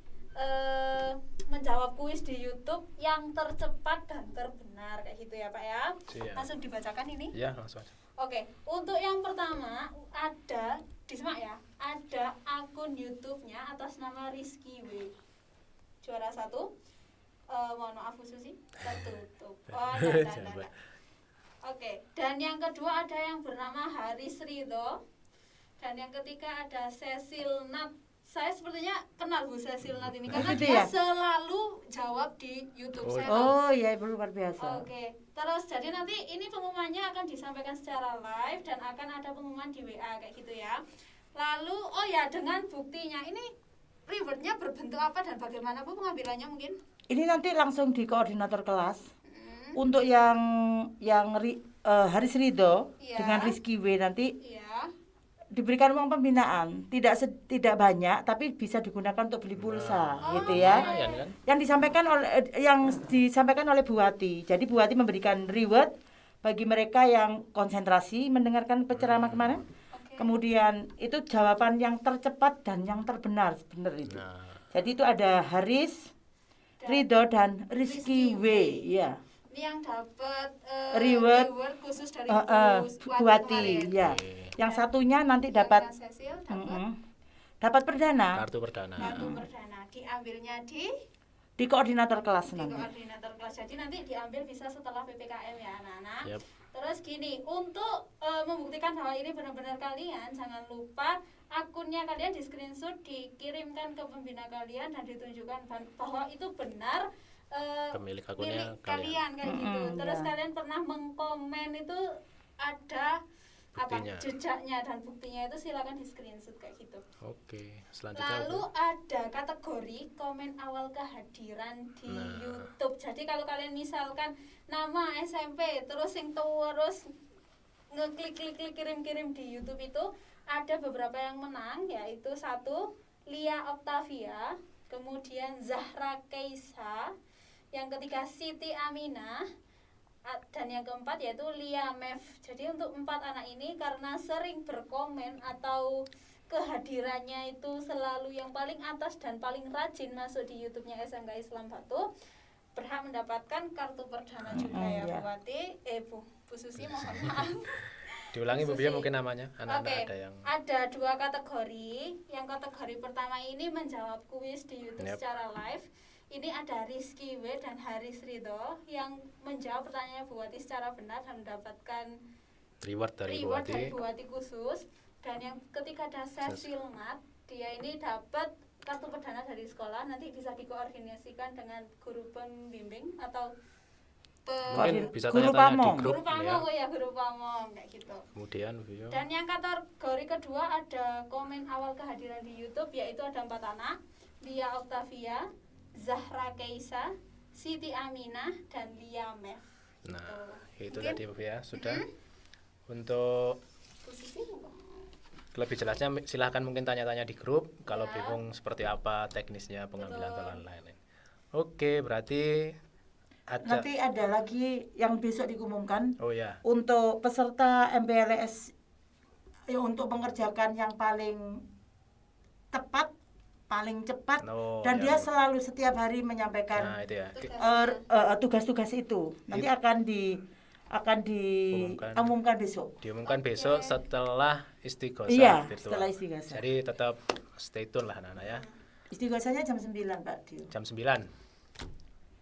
menjawab kuis di YouTube yang tercepat dan terbenar kayak gitu ya Pak ya. Langsung dibacakan ini? Iya, langsung aja. Oke, untuk yang pertama ada disimak ya, ada akun YouTube-nya atas nama Rizky W. Juara 1. Mohon maaf Bu Susi, tertutup. Enggak. Oke, dan yang kedua ada yang bernama Haris Ridho. Dan yang ketiga ada Cecil Nat. Saya sepertinya kenal Bu Cecil Nat ini karena dia selalu jawab di YouTube saya. Oh iya, luar biasa. Oke, terus jadi nanti ini pengumumannya akan disampaikan secara live dan akan ada pengumuman di WA kayak gitu ya. Lalu oh ya, dengan buktinya ini rewardnya berbentuk apa dan bagaimana Bu pengambilannya mungkin? Ini nanti langsung di koordinator kelas. Untuk yang Haris Ridho dengan Rizky W nanti diberikan uang pembinaan, tidak banyak tapi bisa digunakan untuk beli pulsa gitu ya. Yang disampaikan oleh Bu Wati. Jadi Bu Wati memberikan reward bagi mereka yang konsentrasi mendengarkan penceramah kemarin. Kemudian itu jawaban yang tercepat dan yang terbenar benar itu. Jadi itu ada Haris Ridho dan Rizky W ya. Ini yang dapat reward khusus dari Bu Wati ya. Yang satunya nanti dapat dapat perdana. Kartu perdana. Diambilnya di koordinator kelas nanti. Koordinator kelas. Jadi nanti diambil bisa setelah PPKM ya anak-anak. Yep. Terus gini, untuk membuktikan bahwa ini benar-benar kalian, jangan lupa akunnya kalian di screenshot, dikirimkan ke pembina kalian dan ditunjukkan bahwa itu benar pemilik akunnya milik kalian kayak gitu. Terus kalian pernah mengkomen itu ada buktinya. Jejaknya dan buktinya itu silakan di screenshot kayak gitu. Oke, selanjutnya. Lalu ada kategori komen awal kehadiran di YouTube. Jadi kalau kalian misalkan nama SMP terus ngeklik kirim di YouTube itu ada beberapa yang menang, yaitu 1 Lia Octavia, kemudian Zahra Keisa, yang ketiga Siti Aminah, dan yang keempat yaitu Lia Mev. Jadi untuk 4 anak ini karena sering berkomen atau kehadirannya itu selalu yang paling atas dan paling rajin masuk di YouTube-nya SMK Islam Batu, berhak mendapatkan kartu perdana juga ya Bu Wati. Bu Susi mohon maaf. Diulangi Bu Bia mungkin namanya. Anak-anak ada yang ada 2 kategori. Yang kategori pertama ini menjawab kuis di YouTube secara live. Ini ada Rizky W dan Haris Ridho yang menjawab pertanyaan Bu Wati secara benar dan mendapatkan reward dari Bu Wati khusus. Dan yang ketiga ada Cecil Nat, dia ini dapat kartu perdana dari sekolah, nanti bisa dikoordinasikan dengan guru pembimbing atau mungkin bisa guru tanya-tanya pamong. di grup Guru pamong kayak gitu. Kemudian video. Dan yang kategori kedua ada komen awal kehadiran di YouTube, yaitu ada 4 anak, Lia Octavia, Zahra Keisa, Siti Aminah, dan Lia Mev. Nah, itu tadi Bu ya, sudah. Untuk lebih jelasnya silahkan mungkin tanya-tanya di grup kalau bingung seperti apa teknisnya pengambilan atau lain-lain. Oke, berarti nanti ada lagi yang besok diumumkan. Oh ya. Untuk peserta MPLS untuk mengerjakan yang paling tepat, paling cepat, dan dia selalu setiap hari menyampaikan tugas-tugas itu. Nanti akan diumumkan besok. Diumumkan besok setelah istighosah virtual. Setelah istighosah. Jadi tetap stay tune lah anak-anak ya. Istighosahnya jam 9 Pak Dio. Jam 9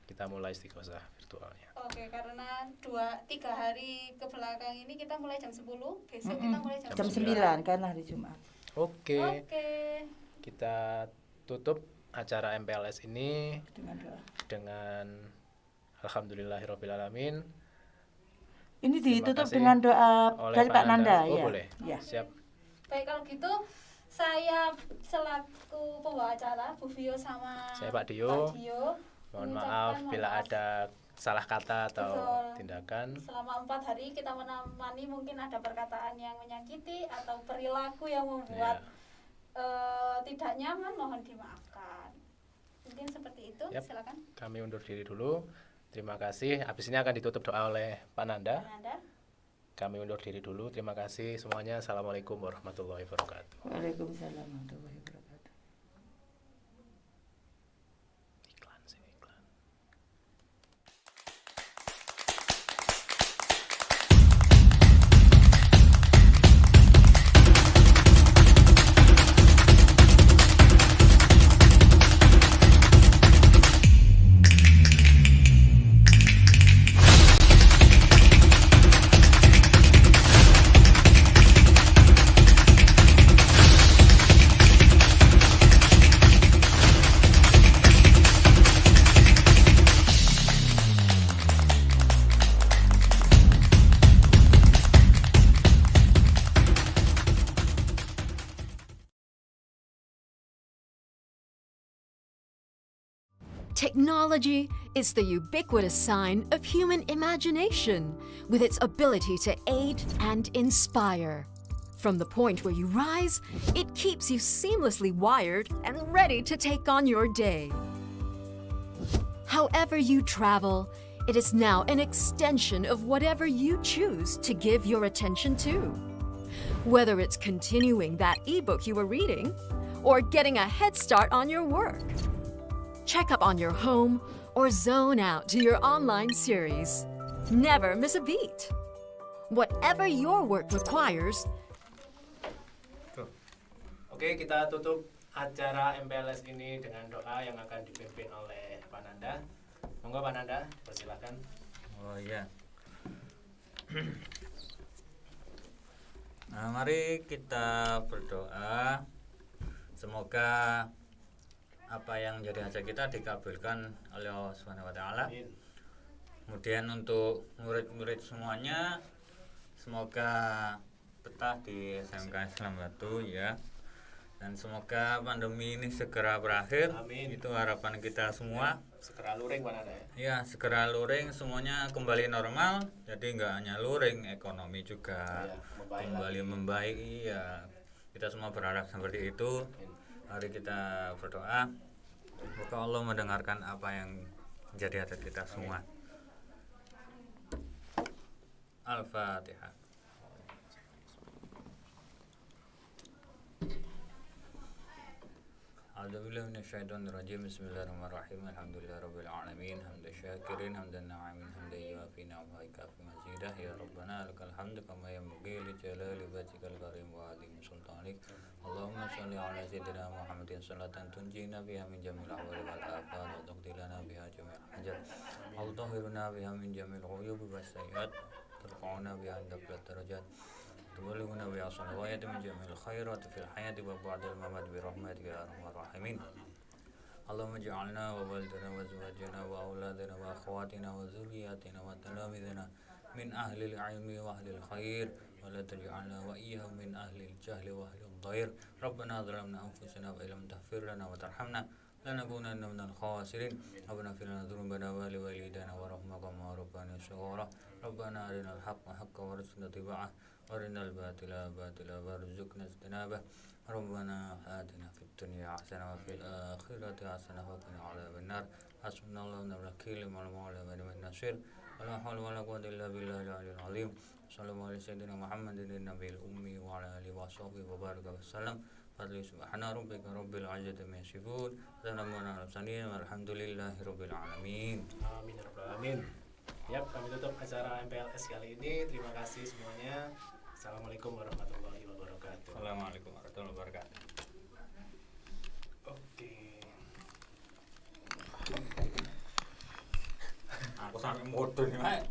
kita mulai istighosah virtualnya. Oke, karena 2-3 hari ke belakang ini kita mulai jam 10, besok kita mulai jam 9 karena hari Jumat. Oke. Kita tutup acara MPLS ini dengan alhamdulillahirobbilalamin. Ini ditutup dengan doa dari Pak Nanda ya. Boleh. Ya. Siap. Baik, kalau gitu saya selaku pembawa acara Bu Vio sama saya Pak Dio. Mohon maaf bila ada salah kata atau tindakan. Selama 4 hari kita menemani, mungkin ada perkataan yang menyakiti atau perilaku yang membuat tidak nyaman, mohon dimaafkan. Mungkin seperti itu. Silakan. Kami undur diri dulu. Terima kasih. Habis ini akan ditutup doa oleh Pak Nanda. Kami undur diri dulu. Terima kasih semuanya. Assalamualaikum warahmatullahi wabarakatuh. Waalaikumsalam warahmatullahi wabarakatuh. Technology is the ubiquitous sign of human imagination, with its ability to aid and inspire. From the point where you rise, it keeps you seamlessly wired and ready to take on your day. However you travel, it is now an extension of whatever you choose to give your attention to. Whether it's continuing that ebook you were reading or getting a head start on your work. Check up on your home or zone out to your online series. Never miss a beat. Whatever your work requires. Oke, kita tutup acara MPLS ini dengan doa yang akan dipimpin oleh Pak Nanda. Monggo Pak Nanda, persilakan. Oh iya. Nah, mari kita berdoa. Semoga apa yang menjadi hajat kita dikabulkan oleh Allah Subhanahu wa taala. Kemudian untuk murid-murid semuanya semoga betah di SMK Islam Batu ya. Dan semoga pandemi ini segera berakhir. Amin. Itu harapan kita semua. Segera luring Pak Nanda ya. Ya, segera luring, semuanya kembali normal. Jadi enggak hanya luring, ekonomi juga kembali membaik. Iya. Kita semua berharap seperti itu. Mari kita berdoa. Semoga Allah mendengarkan apa yang menjadi hajat kita semua. Al-Fatihah. A'udzubillahi minasyaitonir rajim. Bismillahirrahmanirrahim. Alhamdulillahirabbil alamin. Hamdan syakirin, hamdan na'imin, hamdan yuafi ni'amahu kafi mazidah. Ya Rabbana lakal hamdu kama yanbaghi li jalali wajhikal karim wa 'azimi sultanik. Allahumma shalli ala sayyidina Muhammadin salatan tunjina biha min jamil ahwali wal afat wa taqdilana biha jami' hajat. Wa tahhiruna biha min jamil ghuyub was sayyi'at. Tarfa'una biha indaka darajat. تبلغنا بأحسن الغاية من جميع الخيرات في الحياة وبعد الممات برحمتك يا أرحم الراحمين. اللهم اجعلنا ووالدنا وزوجنا وأولادنا وأخواتنا وذرياتنا وتلاميذنا من أهل العلم وأهل الخير ولا تجعلنا وإياهم من أهل الجهل وأهل الضير. ربنا ظلمنا أنفسنا وإن لم تغفر لنا وترحمنا لنكونن من الخاسرين. ربنا اغفر لنا ذنوبنا ولوالدينا وارحمنا كما ربنا صغارا. ربنا أرنا الحق حقا وارزقنا اتباعه وارنا الباطل باطلا وارزقنا اجتنابه ربنا آتنا في الدنيا حسنة وفي الآخرة حسنة وقنا عذاب النار حسبنا الله ونعم الوكيل مع المولى ونعم النصير ولا حول ولا قوة إلا بالله العلي العظيم صلى الله على سيدنا محمد النبي الأمي وعلى آله وصحبه وبارك وسلم فضل سبحان ربك رب العزة عما يصفون وسلام على المرسلين والحمد لله رب العالمين. Amin ya rabbal alamin. Yap, kami tutup acara MPLS kali ini. Terima kasih semuanya. Assalamualaikum warahmatullahi wabarakatuh. Assalamualaikum warahmatullahi wabarakatuh. Oke. Aku sampai modun nih.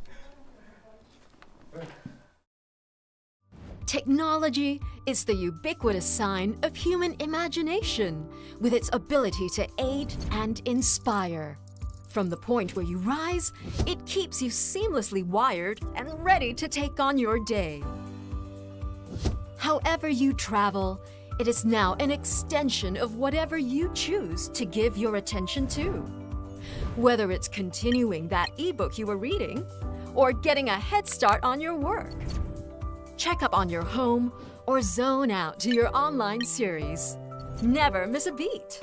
Technology is the ubiquitous sign of human imagination, with its ability to aid and inspire. From the point where you rise, it keeps you seamlessly wired and ready to take on your day. However you travel, it is now an extension of whatever you choose to give your attention to. Whether it's continuing that ebook you were reading or getting a head start on your work. Check up on your home or zone out to your online series. Never miss a beat.